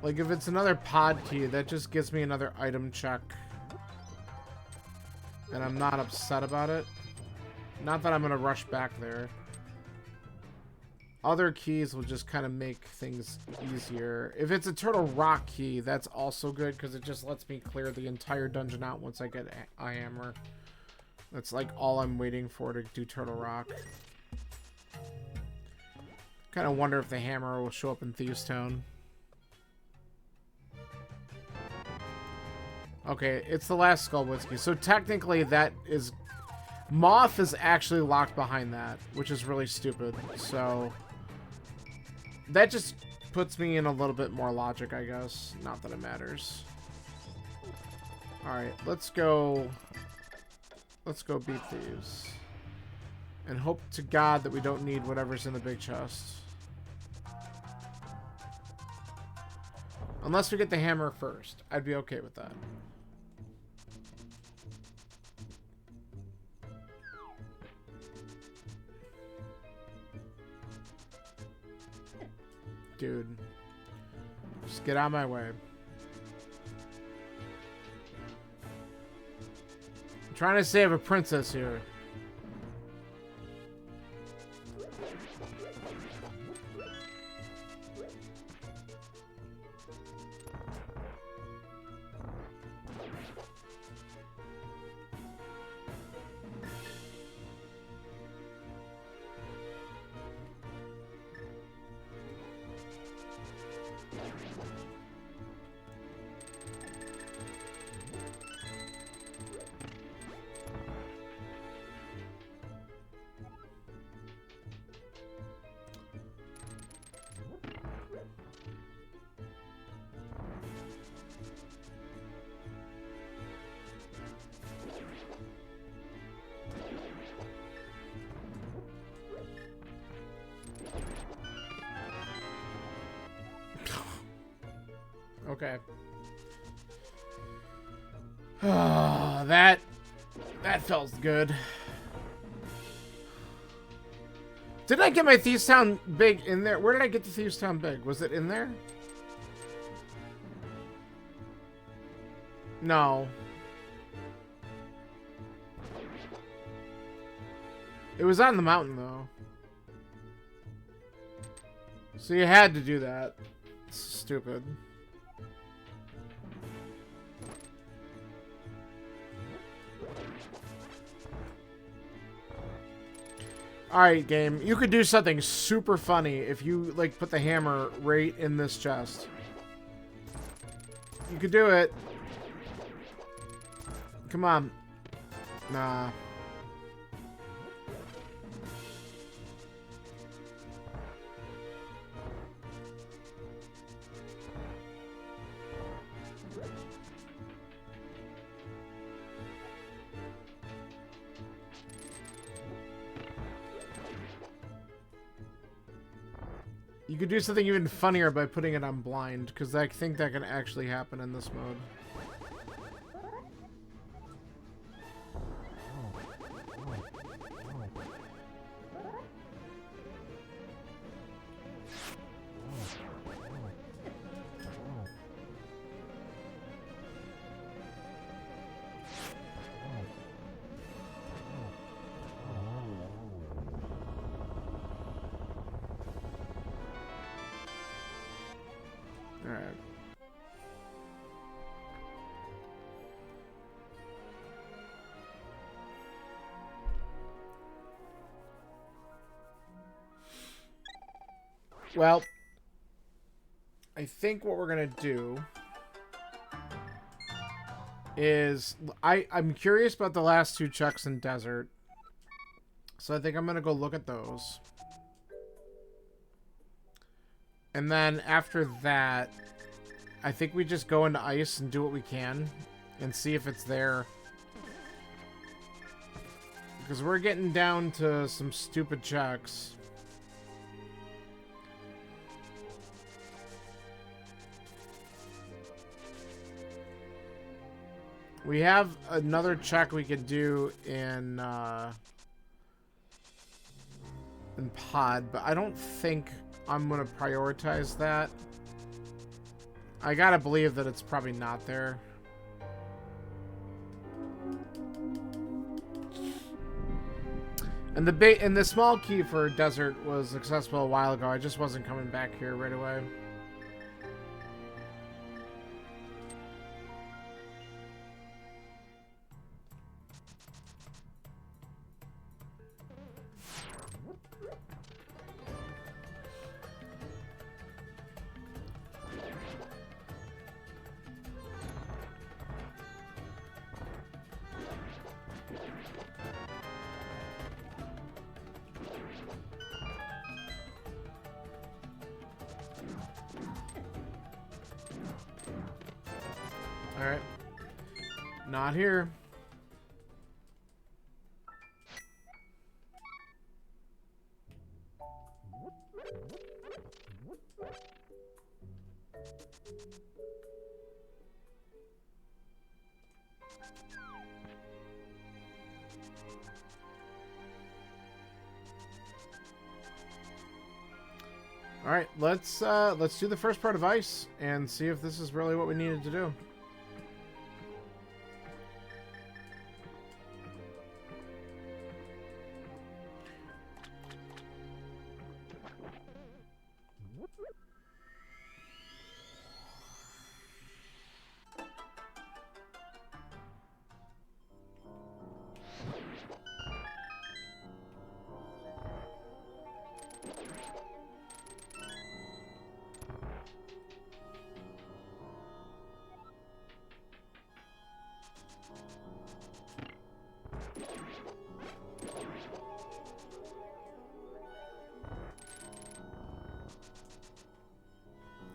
Like, if it's another pod key, that just gives me another item check. And I'm not upset about it. Not that I'm going to rush back there. Other keys will just kind of make things easier. If it's a Turtle Rock key, that's also good, because it just lets me clear the entire dungeon out once I get a hammer. That's like all I'm waiting for to do Turtle Rock. Kind of wonder if the hammer will show up in Thieves Town. Okay, it's the last Skull Whiskey. So technically that is... Moth is actually locked behind that, which is really stupid. So... that just puts me in a little bit more logic, I guess. Not that it matters. Alright, let's go... let's go beat thieves. And hope to God that we don't need whatever's in the big chest. Unless we get the hammer first. I'd be okay with that. Dude. Just get out of my way. I'm trying to save a princess here. Okay. Oh, that felt good. Did I get my Thieves Town Big in there? Where did I get the Thieves Town Big? Was it in there? No. It was on the mountain, though. So you had to do that. It's stupid. Alright, game. You could do something super funny if you, like, put the hammer right in this chest. You could do it. Come on. Nah. You could do something even funnier by putting it on blind, because I think that can actually happen in this mode. Alright. Well, I think what we're gonna do is I'm curious about the last two checks in desert, so I think I'm gonna go look at those. And then after that, I think we just go into ice and do what we can and see if it's there. Because we're getting down to some stupid checks. We have another check we could do in pod, but I don't think I'm gonna prioritize that. I gotta believe that it's probably not there. And the small key for desert was accessible a while ago. I just wasn't coming back here right away. Alright. Not here. Alright, let's do the first part of ice and see if this is really what we needed to do.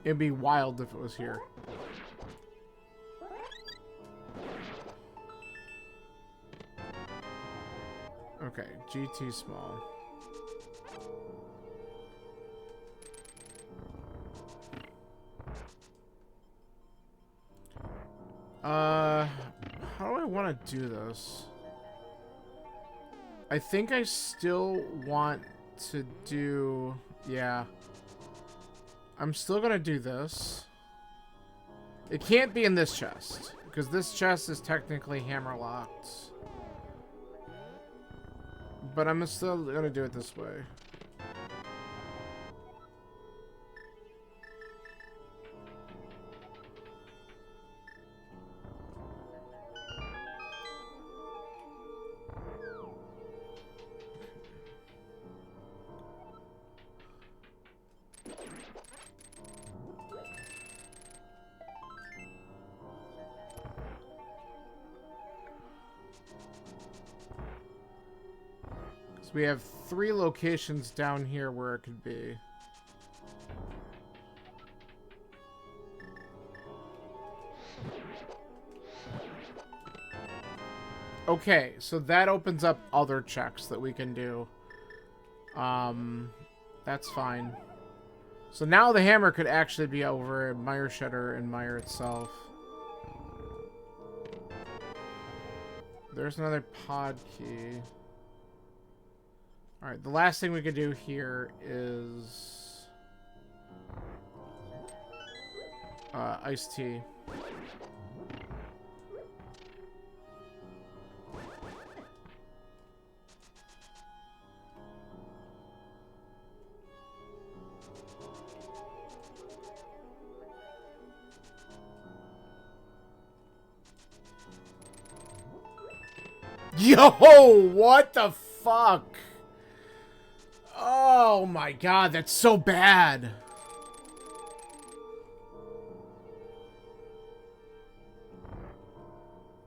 It'd be wild if it was here. Okay, GT small. want to do this. I think I still want to do... Yeah. I'm still going to do this. It can't be in this chest, because this chest is technically hammer locked. But I'm still going to do it this way. So we have 3 locations down here where it could be. Okay, so that opens up other checks that we can do. That's fine. So now the hammer could actually be over in Mire Shedder and Mire itself. There's another pod key. Alright, the last thing we could do here is... iced tea. Yo, what the fuck? Oh my god, that's so bad.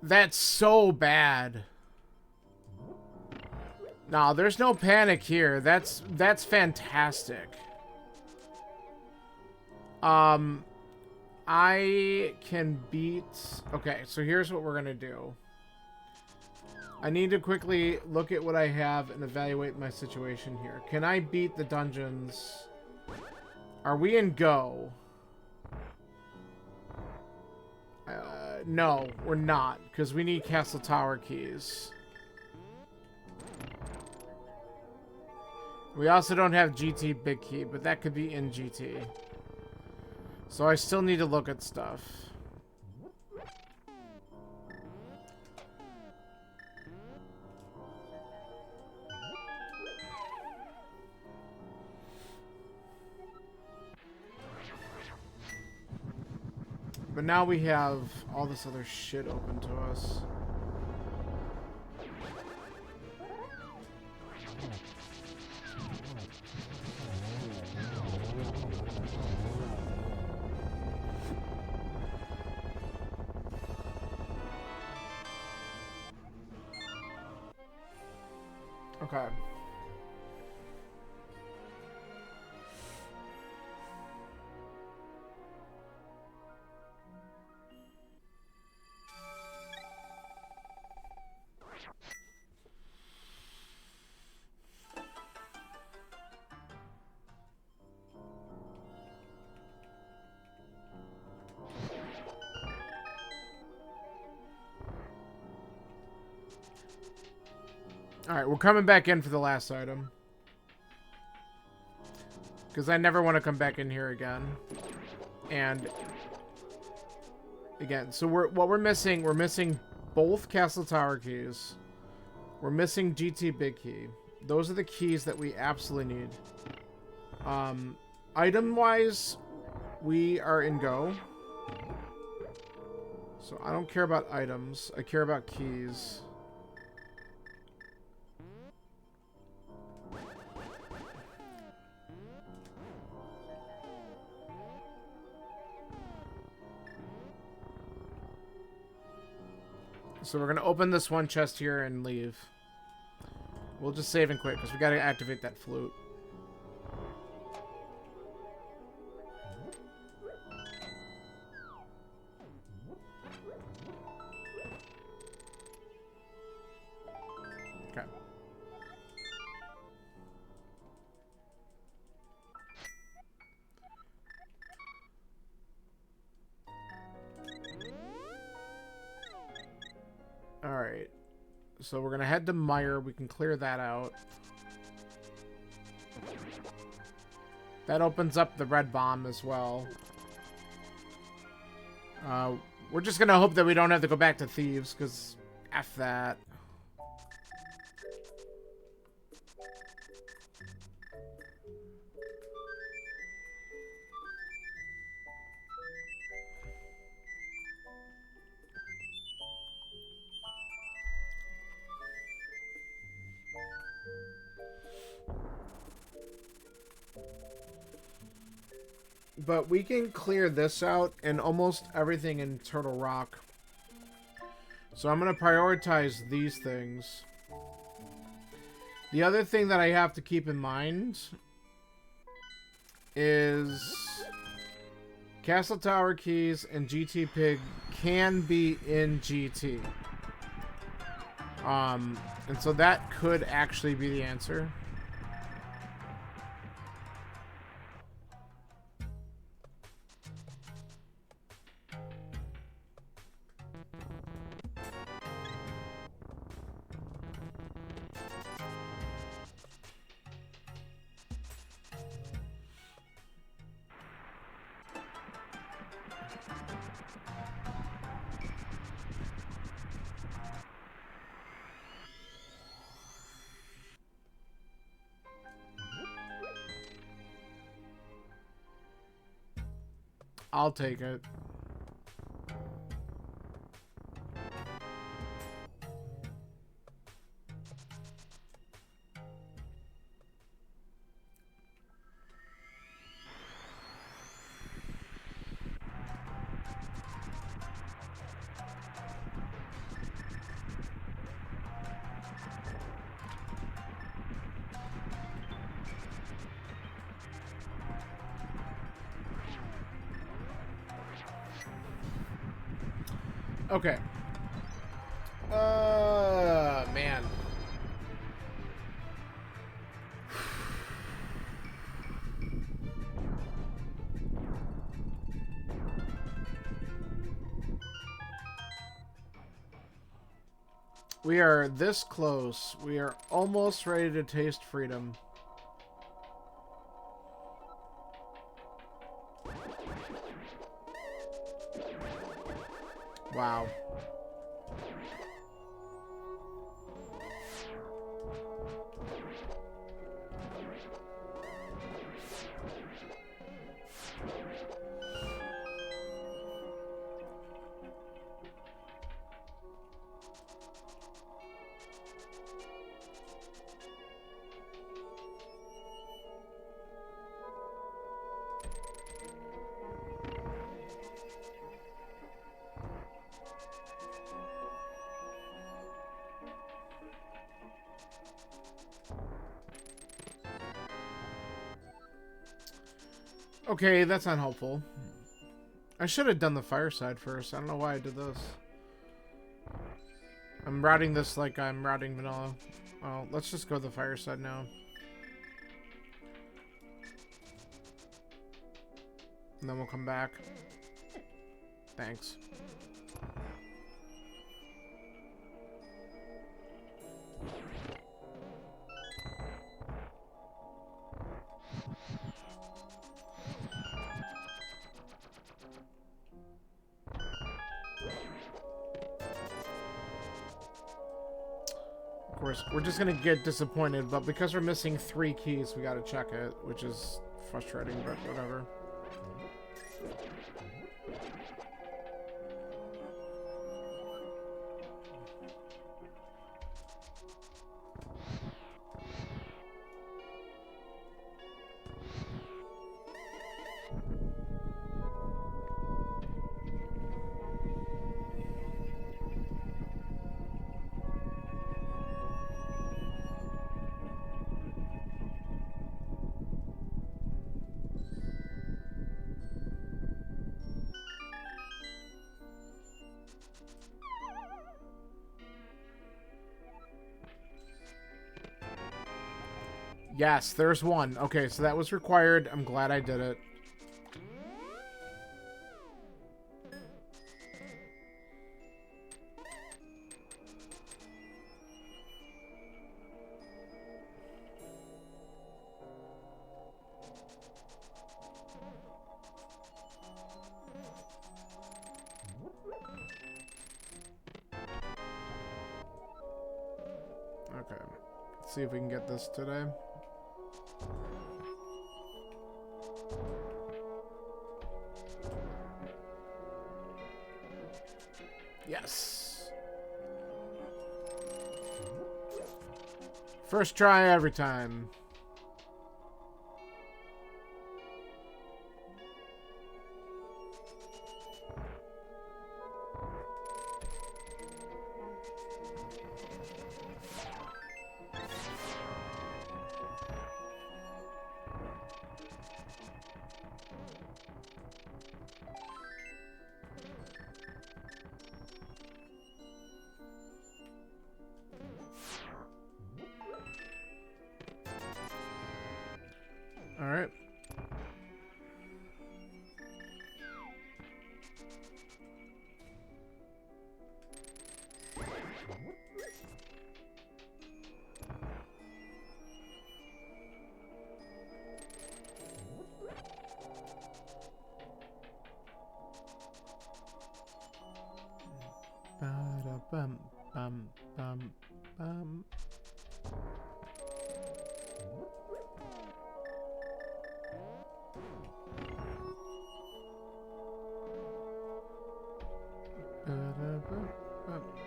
That's so bad. No, there's no panic here. That's fantastic. I can beat... Okay, so here's what we're gonna do. I need to quickly look at what I have and evaluate my situation here. Can I beat the dungeons? Are we in go? No, we're not, because we need Castle Tower keys. We also don't have GT Big Key, but that could be in GT. So I still need to look at stuff. But now we have all this other shit open to us. Okay. Alright, we're coming back in for the last item. Because I never want to come back in here again. And... Again, so what we're missing both Castle Tower keys. We're missing GT Big Key. Those are the keys that we absolutely need. Item-wise, we are in go. So I don't care about items. I care about keys. So we're going to open this one chest here and leave. We'll just save and quit because we got to activate that flute. Okay. Alright. So we're going to head to Meyer. We can clear that out. That opens up the red bomb as well. We're just going to hope that we don't have to go back to Thieves, because F that. But we can clear this out and almost everything in Turtle Rock. So I'm going to prioritize these things. The other thing that I have to keep in mind is Castle Tower Keys and GT Pig can be in GT. And so that could actually be the answer. I'll take it. Okay. Man. We are this close. We are almost ready to taste freedom. Wow. Okay, that's not helpful. I should have done the fireside first. I don't know why I did this. I'm routing this like I'm routing vanilla. Well, let's just go to the fireside now. And then we'll come back. Thanks. Of course, we're just gonna get disappointed, but because we're missing 3 keys, we gotta check it, which is frustrating, but whatever. Yes, there's one. Okay, so that was required. I'm glad I did it. Okay. Let's see if we can get this today. Yes. First try every time. All right. Ba-da-bum, bum, bum, bum. Ba-da-bum, bum,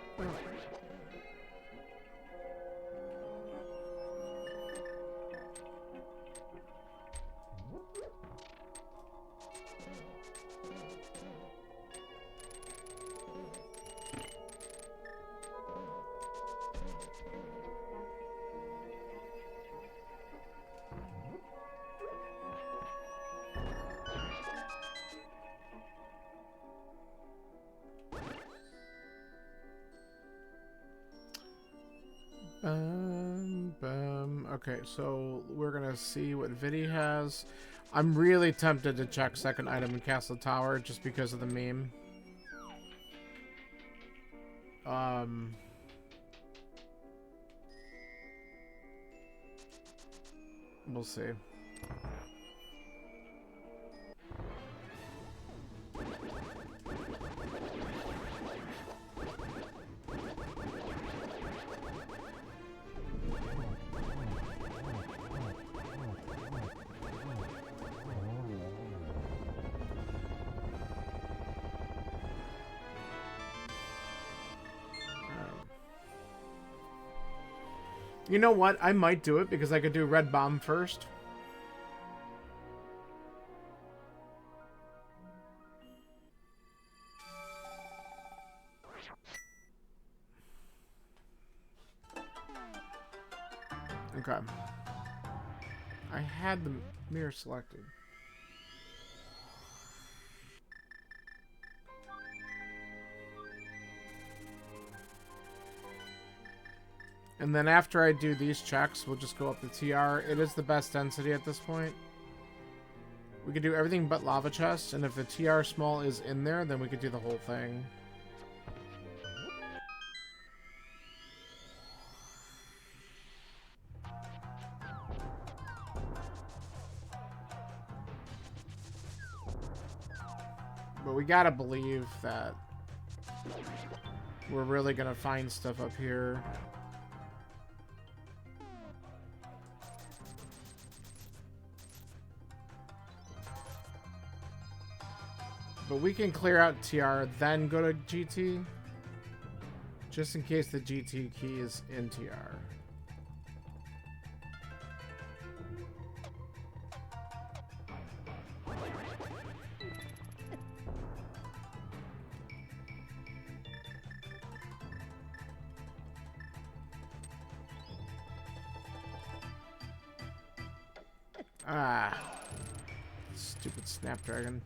bum. Okay, so we're gonna see what Vidi has. I'm really tempted to check second item in Castle Tower just because of the meme. We'll see. You know what? I might do it because I could do Red Bomb first. Okay. I had the mirror selected. And then after I do these checks, we'll just go up the TR. It is the best density at this point. We could do everything but lava chest, and if the TR small is in there, then we could do the whole thing. But we gotta believe that we're really gonna find stuff up here. But we can clear out TR, then go to GT. Just in case the GT key is in TR. Ah. Stupid Snapdragon.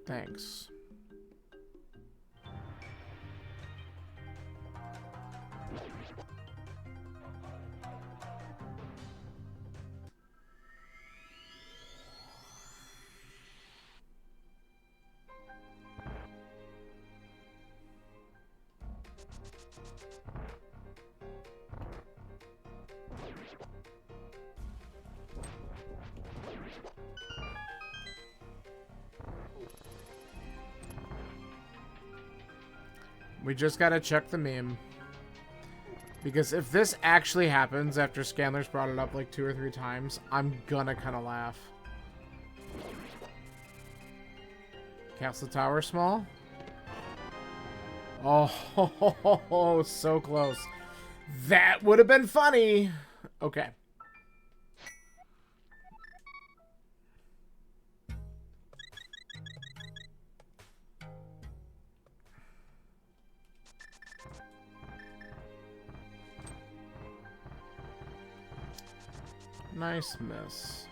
Thanks. We just gotta check the meme. Because if this actually happens after Scanler's brought it up like 2 or 3 times, I'm gonna kind of laugh. Castle Tower small? Oh, so close. That would have been funny. Okay. Nice miss.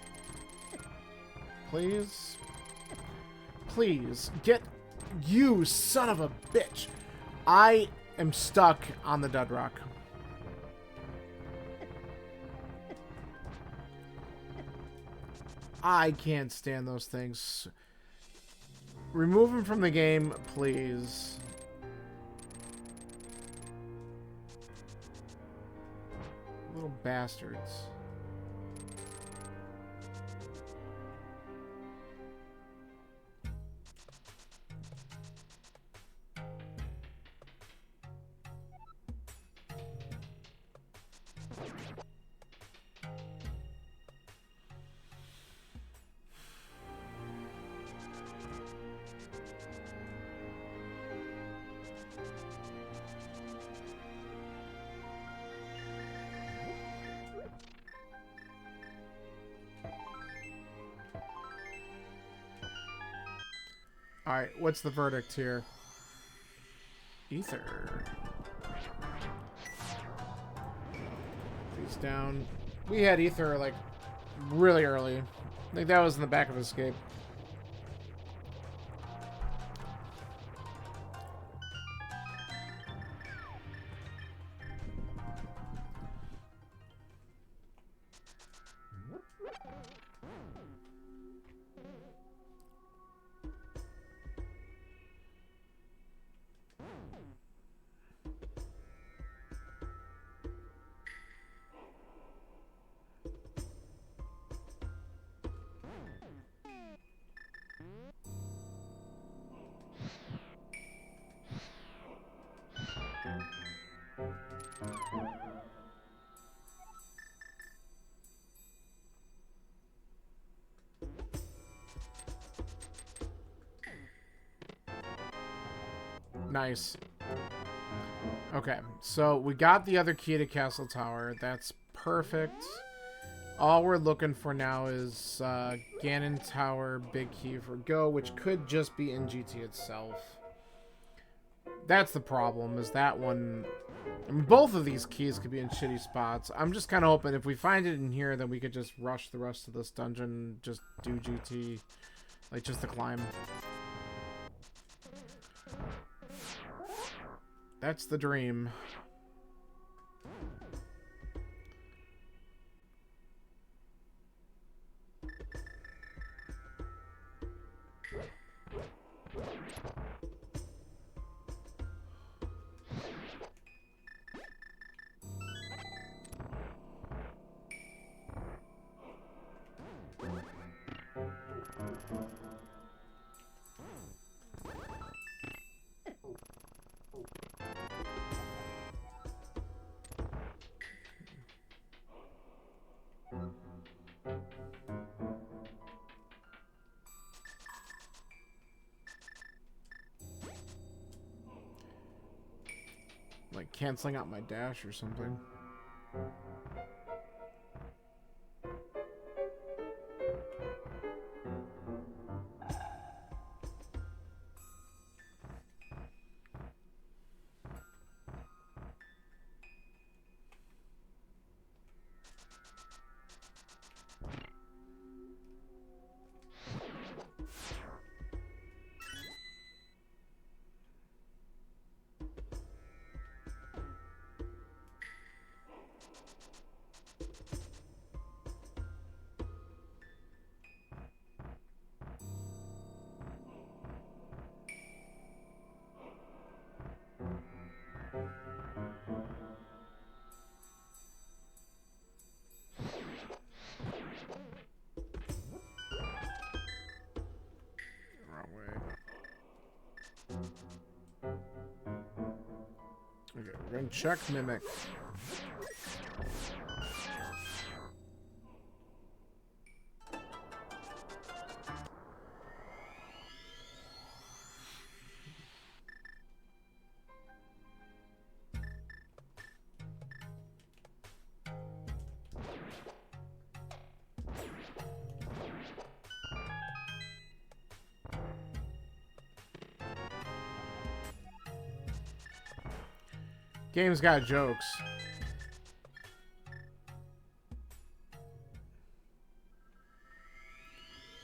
Please. Please. Get... You son of a bitch. I am stuck on the dud rock. I can't stand those things. Remove them from the game, please. Little bastards. Alright, what's the verdict here? Ether. He's down. We had Ether, like, really early. I think that was in the back of Escape. Nice. Okay, so we got the other key to Castle Tower. That's perfect. All we're looking for now is Ganon Tower, big key for Go, which could just be in GT itself. That's the problem, is that one... I mean, both of these keys could be in shitty spots. I'm just kind of hoping if we find it in here, then we could just rush the rest of this dungeon and just do GT. Like, just the climb. That's the dream. Like canceling out my dash or something. Okay, we're gonna check Mimic. Game's got jokes.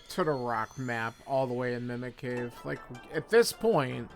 To the rock map all the way in Mimic Cave. Like, at this point...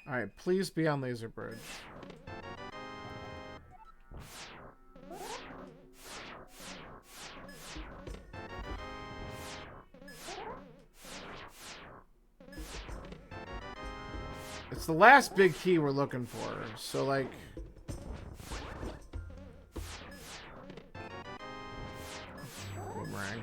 Alright, please be on Laser Bridge. It's the last big key we're looking for, so like... Boomerang.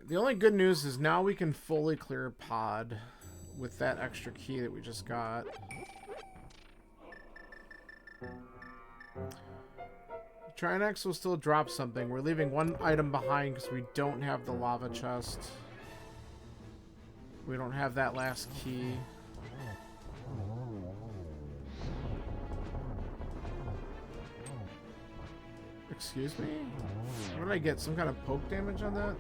The only good news is now we can fully clear pod with that extra key that we just got. Trinex will still drop something. We're leaving one item behind because we don't have the lava chest. We don't have that last key. Excuse me? What did I get? Some kind of poke damage on that?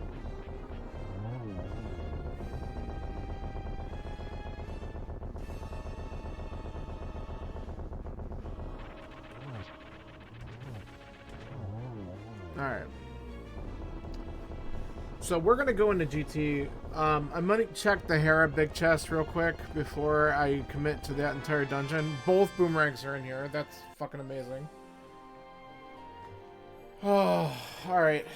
Alright. So we're going to go into GT. I'm going to check the Hera big chest real quick before I commit to that entire dungeon. Both boomerangs are in here. That's fucking amazing. Oh, alright.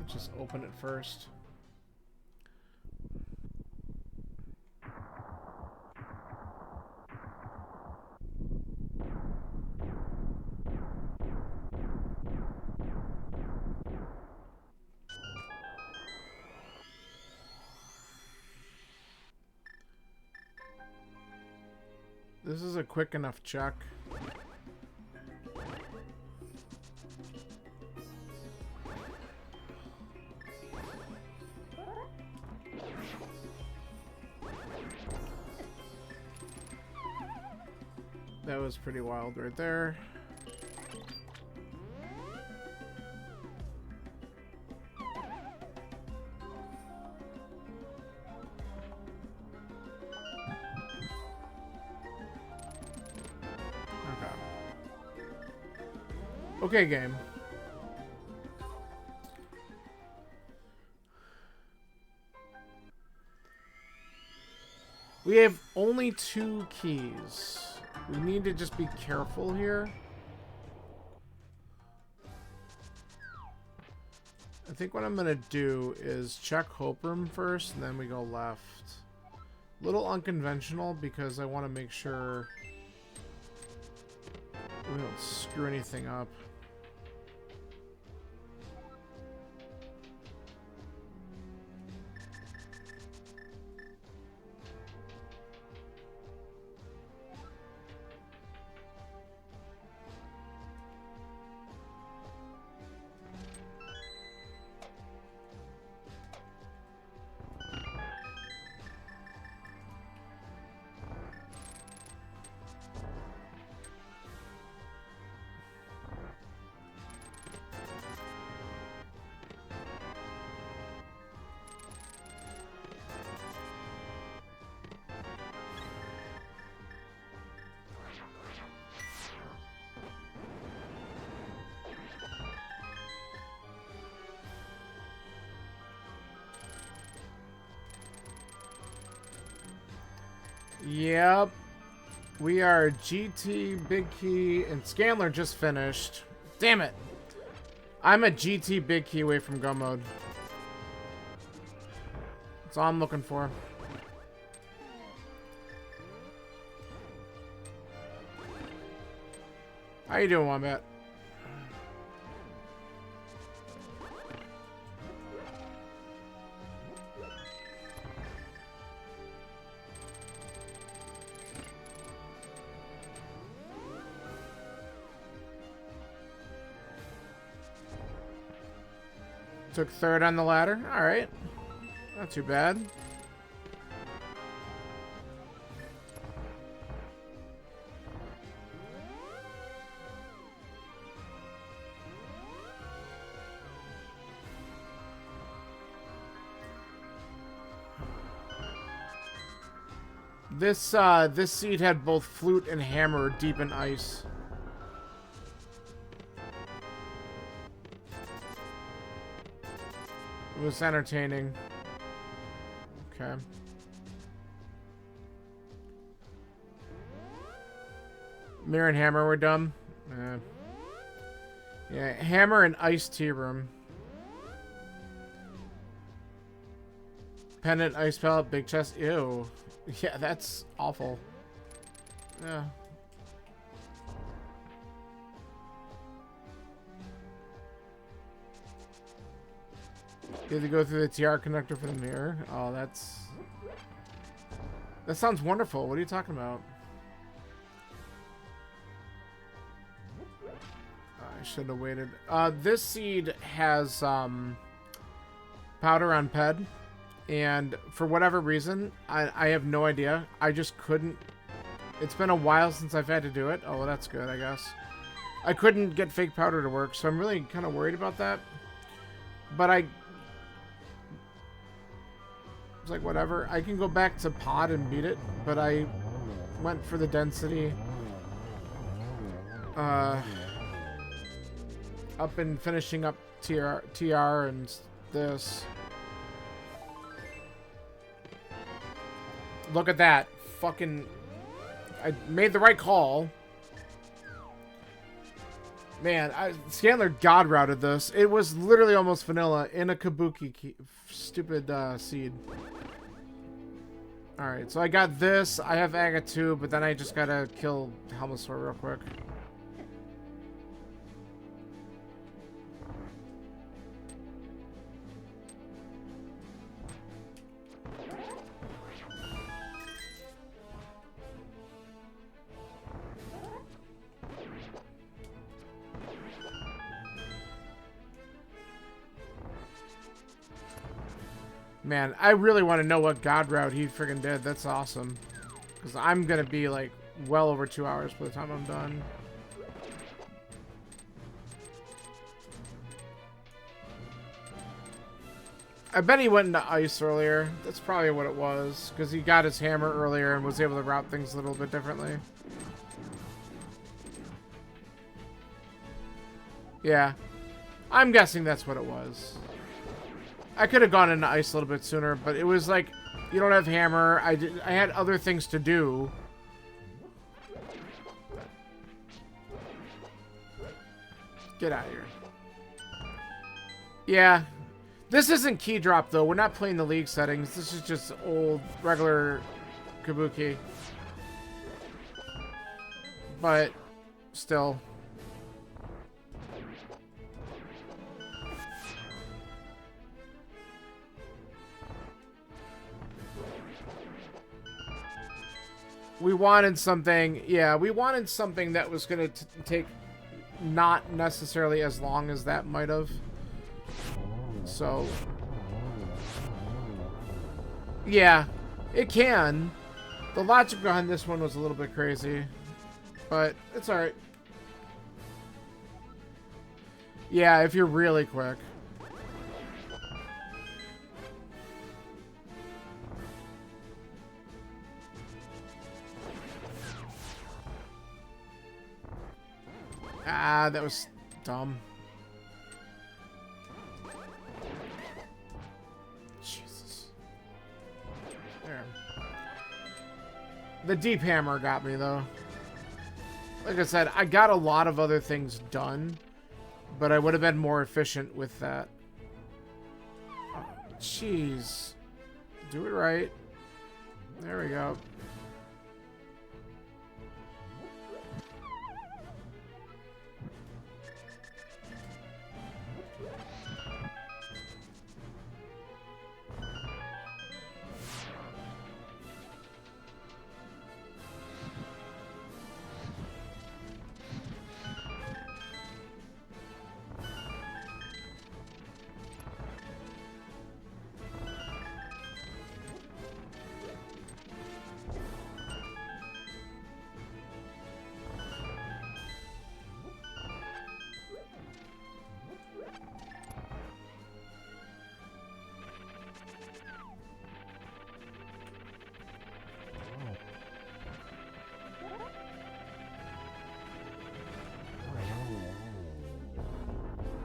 Just open it first. This is a quick enough check. That was pretty wild right there. Okay, game. We have only 2 keys. We need to just be careful here. I think what I'm going to do is check Hope Room first, and then we go left. A little unconventional because I want to make sure we don't screw anything up. Yep. We are GT, Big Key, and Scanler just finished. Damn it. I'm a GT Big Key away from go mode. That's all I'm looking for. How you doing, Wombat? Took 3rd on the ladder. Alright. Not too bad. This seed had both flute and hammer deep in ice. It was entertaining. Okay. Mirror and hammer were dumb. Yeah, hammer and ice tea room. Pendant, ice pellet, big chest. Ew. Yeah, that's awful. Yeah. You had to go through the TR connector for the mirror. Oh, that sounds wonderful. What are you talking about? I should have waited. This seed has powder on ped, and for whatever reason, I have no idea. I just couldn't. It's been a while since I've had to do it. Oh, well, that's good, I guess. I couldn't get fake powder to work, so I'm really kind of worried about that. But I was like, whatever. I can go back to pod and beat it, but I went for the density. Up and finishing up TR and this. Look at that. Fucking... I made the right call. Man, Scanler god routed this. It was literally almost vanilla in a Cabookey stupid seed. Alright, so I got this. I have Aga 2, but then I just gotta kill Helmosaur real quick. Man, I really want to know what god route he friggin' did. That's awesome. Because I'm going to be, like, well over 2 hours by the time I'm done. I bet he went into ice earlier. That's probably what it was. Because he got his hammer earlier and was able to route things a little bit differently. Yeah. I'm guessing that's what it was. I could have gone into ice a little bit sooner, but it was like You don't have hammer. I had other things to do. Get out of here. Yeah. This isn't key drop, though. We're not playing the league settings. This is just old, regular Cabookey. But, still. We wanted something, yeah, we wanted something that was going to take not necessarily as long as that might have. So, yeah, it can. The logic behind this one was a little bit crazy, but it's alright. Yeah, if you're really quick. Ah, that was dumb. Jesus. There. The deep hammer got me, though. Like I said, I got a lot of other things done, but I would have been more efficient with that. Jeez. Do it right. There we go.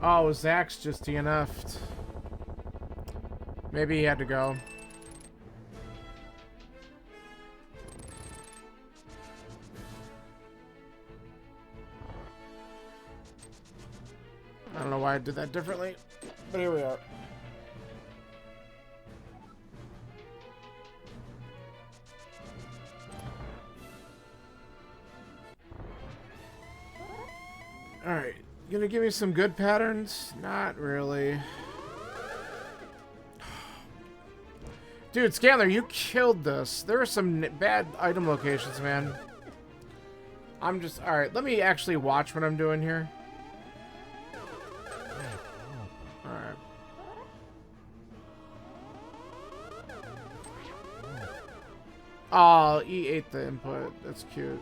Oh, Zach's just DNF'd. Maybe he had to go. I don't know why I did that differently, but here we are. Alright. Gonna give me some good patterns? Not really. Dude, Scanner, you killed this. There are some bad item locations, man. I'm just... Alright, let me actually watch what I'm doing here. Alright. Oh, he ate the input. That's cute.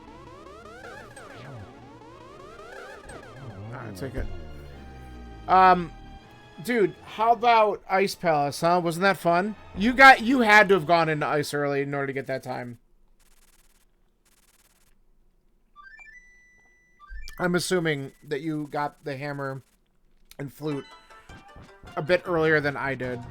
Alright, take it. Dude, how about Ice Palace, huh? Wasn't that fun? You had to have gone into Ice early in order to get that time. I'm assuming that you got the hammer and flute a bit earlier than I did.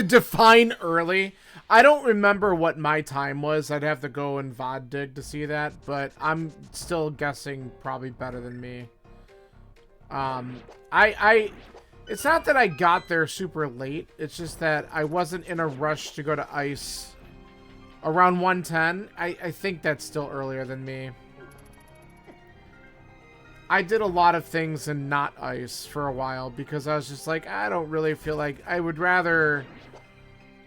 Define early. I don't remember what my time was. I'd have to go and VOD dig to see that, but I'm still guessing probably better than me. It's not that I got there super late. It's just that I wasn't in a rush to go to Ice around 1:10. I think that's still earlier than me. I did a lot of things in not Ice for a while because I was just like, I don't really feel like... I would rather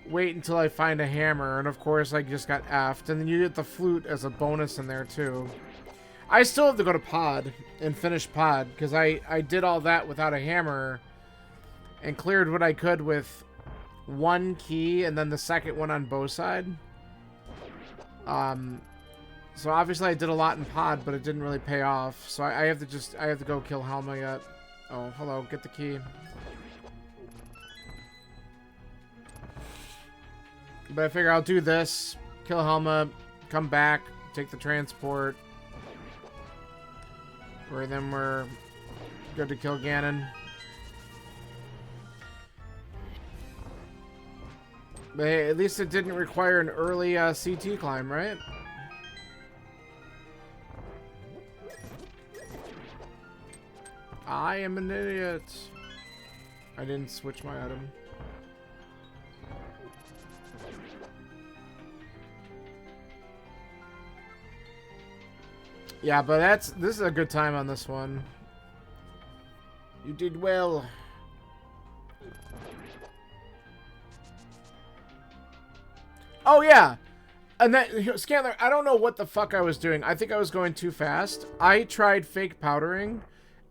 wait until I find a hammer, and of course I just got effed. And then you get the flute as a bonus in there too. I still have to go to Pod and finish Pod because I did all that without a hammer and cleared what I could with one key and then the second one on both side. So obviously I did a lot in Pod, but it didn't really pay off. So I have to go kill Helma yet. Oh, hello, get the key. But I figure I'll do this, kill Helma, come back, take the transport. Or then we're good to kill Ganon. But hey, at least it didn't require an early CT climb, right? I am an idiot. I didn't switch my item. Yeah, but this is a good time on this one. You did well. Oh yeah. And that Scanner, I don't know what the fuck I was doing. I think I was going too fast. I tried fake powdering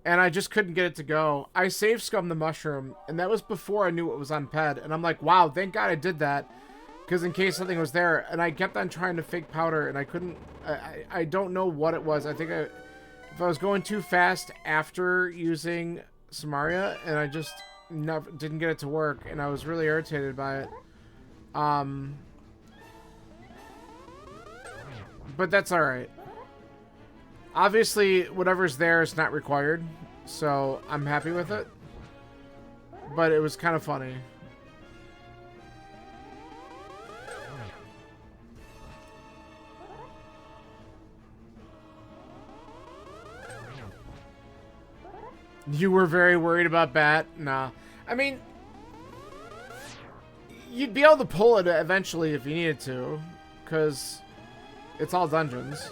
and I just couldn't get it to go. I save scummed the mushroom, and that was before I knew it was on PED. And I'm like, wow, thank God I did that. Because in case something was there. And I kept on trying to fake powder, and I couldn't... I don't know what it was. I think if I was going too fast after using Samaria, and I just never didn't get it to work, and I was really irritated by it. But that's alright. Obviously, whatever's there is not required, so I'm happy with it. But it was kind of funny. You were very worried about Bat? Nah. I mean, you'd be able to pull it eventually if you needed to, because it's all dungeons.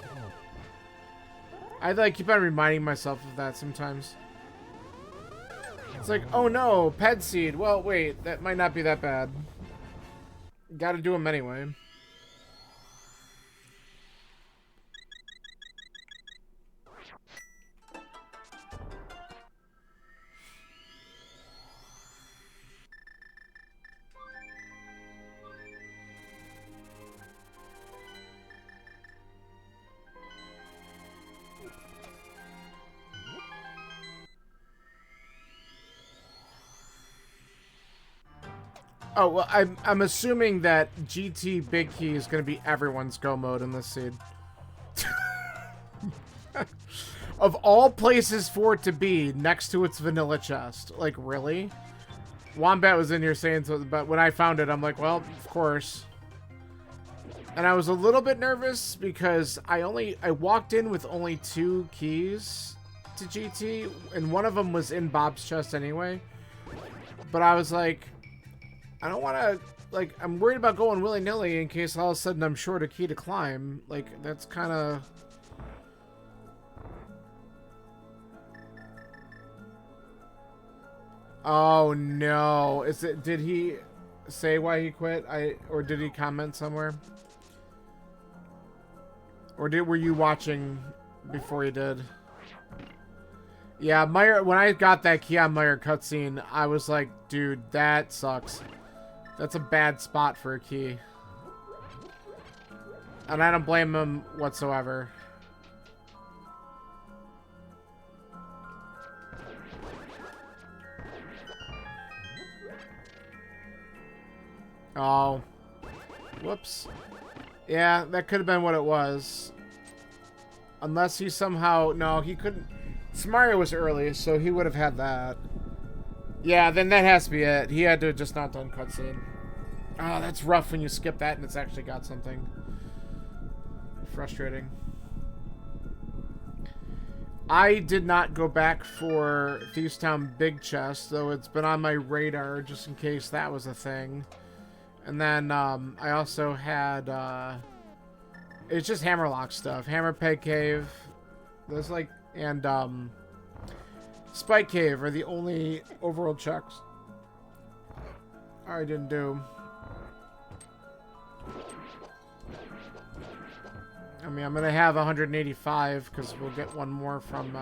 I like keep on reminding myself of that sometimes. It's like, oh no, Ped Seed. Well, wait, that might not be that bad. Gotta do them anyway. Oh, well, I'm assuming that GT Big Key is going to be everyone's go mode in this seed. Of all places for it to be, next to its vanilla chest. Like, really? Wombat was in here saying so, but when I found it, I'm like, well, of course. And I was a little bit nervous because I walked in with only 2 keys to GT, and one of them was in Bob's chest anyway. But I was like... I don't want to, like, I'm worried about going willy-nilly in case all of a sudden I'm short a key to climb. Like, that's kind of... Oh, no. Did he say why he quit? Or did he comment somewhere? Or were you watching before he did? Yeah, Meyer, when I got that key on Meyer cutscene, I was like, dude, that sucks. That's a bad spot for a key. And I don't blame him whatsoever. Oh. Whoops. Yeah, that could have been what it was. Unless he somehow... No, he couldn't... Samaria was early, so he would have had that. Yeah, then that has to be it. He had to have just not done cutscene. Oh, that's rough when you skip that and it's actually got something. Frustrating. I did not go back for Thieves Town Big Chest, though it's been on my radar just in case that was a thing. And then I also had... it's just Hammerlock stuff. Hammer Peg Cave. There's like... And Spike Cave are the only overworld checks I didn't do. I mean, I'm gonna have 185 because we'll get one more from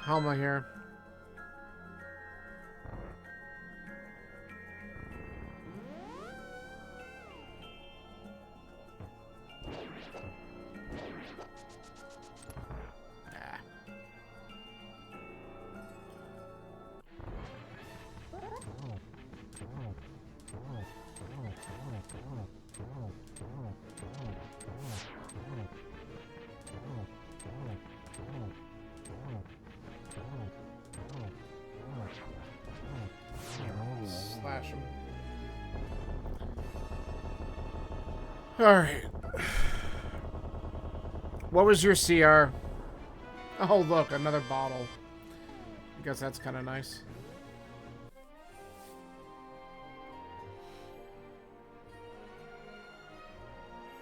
Helma here. Slash him. Alright. What was your CR? Oh, look, another bottle. I guess that's kind of nice.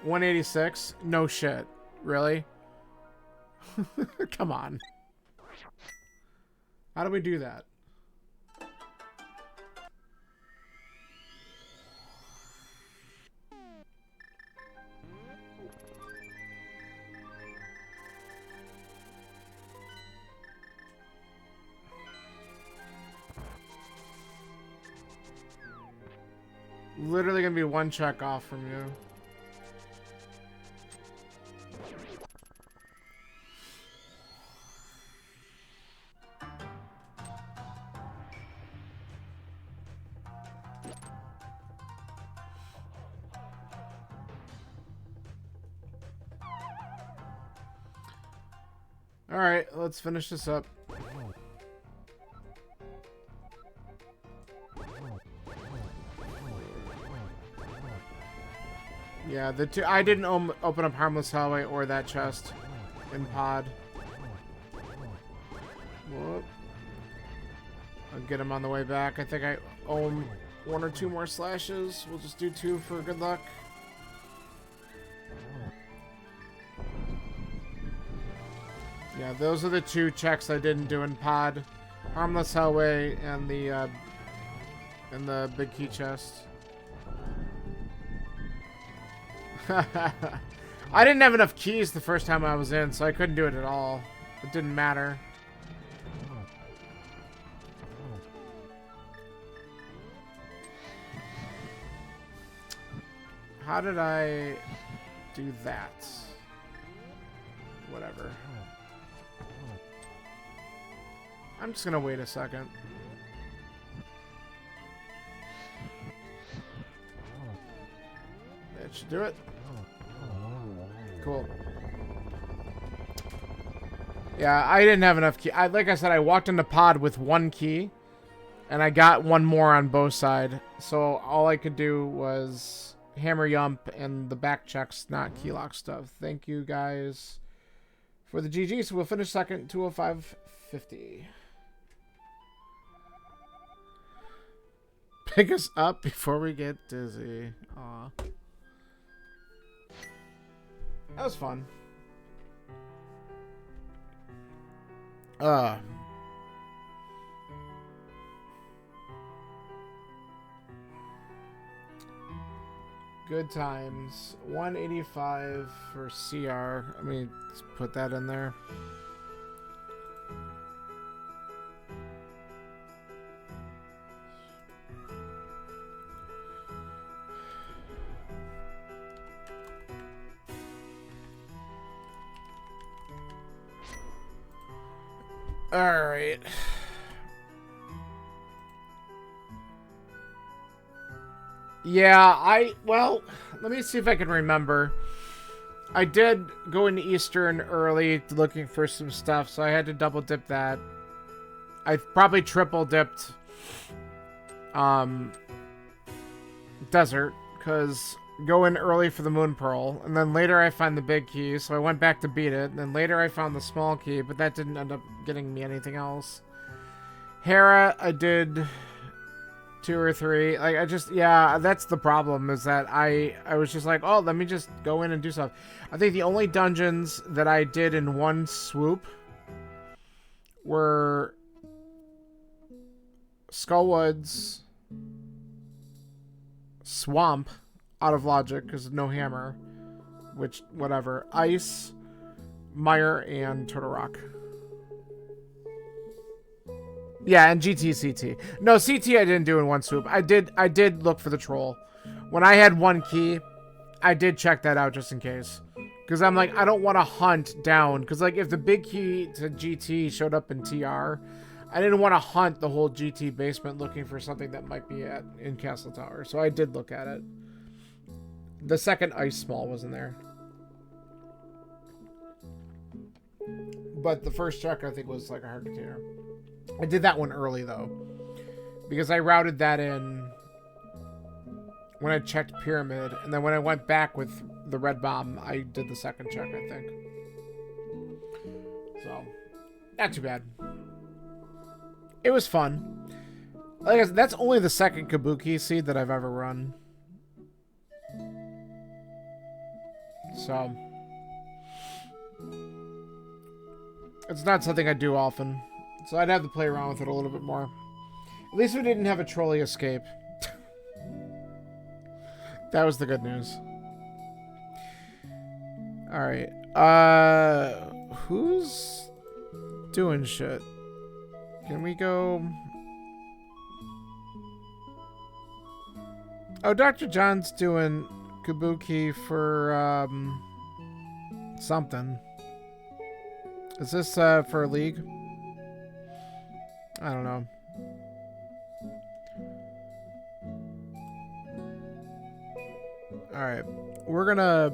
$186? No shit. Really? Come on. How do we do that? Literally gonna be one check off from you. All right, let's finish this up. Yeah, the two I didn't open up Harmless Hallway or that chest in pod. Whoop. I'll get him on the way back. I think I owe him 1 or 2 more slashes. We'll just do 2 for good luck. Yeah, those are the 2 checks I didn't do in pod. Harmless Hellway and the big key chest. I didn't have enough keys the first time I was in, so I couldn't do it at all. It didn't matter. How did I do that? Whatever. I'm just gonna wait a second. That should do it. Cool. Yeah, I didn't have enough key. Like I said, I walked into pod with 1 key, and I got 1 more on both sides. So all I could do was hammer yump and the back checks, not key lock stuff. Thank you guys for the GG. So we'll finish second, 205.50. Pick us up before we get dizzy. Aw. That was fun. Good times. 185 for CR. Let me put that in there. All right. Yeah, well, let me see if I can remember. I did go into Eastern early looking for some stuff, so I had to double dip that. I probably triple dipped Desert, because go in early for the Moon Pearl, and then later I find the big key, so I went back to beat it, and then later I found the small key, but that didn't end up getting me anything else. Hera, I did 2 or 3. Like, yeah, that's the problem, is that I was just like, oh, let me just go in and do stuff. I think the only dungeons that I did in one swoop were Skullwoods, Swamp, out of logic, because no hammer, which, whatever, Ice, Mire, and Turtle Rock. Yeah, and GT, CT. No, CT I didn't do in one swoop. I did look for the troll. When I had 1 key, I did check that out just in case. Because I'm like, I don't want to hunt down. Because, like, if the big key to GT showed up in TR, I didn't want to hunt the whole GT basement looking for something that might be in Castle Tower. So I did look at it. The second ice small wasn't there. But the first check, I think, was like a hard container. I did that one early, though. Because I routed that in when I checked Pyramid. And then when I went back with the red bomb, I did the second check, I think. So, not too bad. It was fun. Like I said, that's only the second Cabookey seed that I've ever run. So, it's not something I do often. So I'd have to play around with it a little bit more. At least we didn't have a trolley escape. That was the good news. Alright. Who's doing shit? Can we go... Oh, Dr. John's doing Cabookey for, something. Is this, for a league? I don't know. Alright. We're gonna...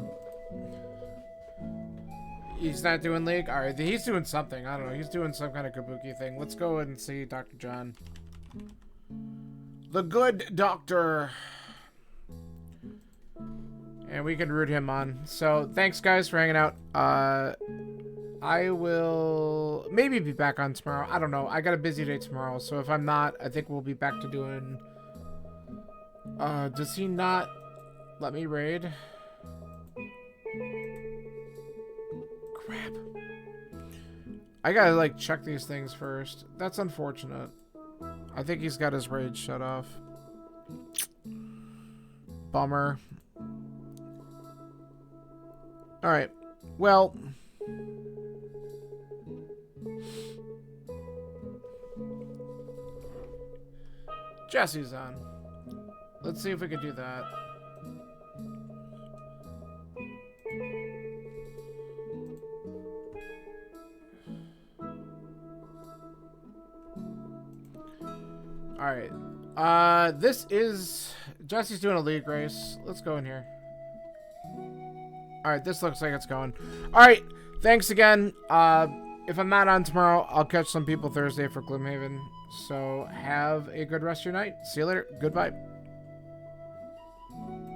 He's not doing league? Alright, he's doing something. I don't know. He's doing some kind of Cabookey thing. Let's go and see Dr. John. The good doctor. And we can root him on. So, thanks guys for hanging out. I will maybe be back on tomorrow. I don't know. I got a busy day tomorrow. So if I'm not, I think we'll be back to doing... does he not let me raid? Crap. I gotta, like, check these things first. That's unfortunate. I think he's got his raid shut off. Bummer. Alright. Well... Jesse's on. Let's see if we can do that. Alright. This is... Jesse's doing a league race. Let's go in here. Alright, this looks like it's going. Alright, thanks again. If I'm not on tomorrow, I'll catch some people Thursday for Gloomhaven. So have a good rest of your night. See you later. Goodbye.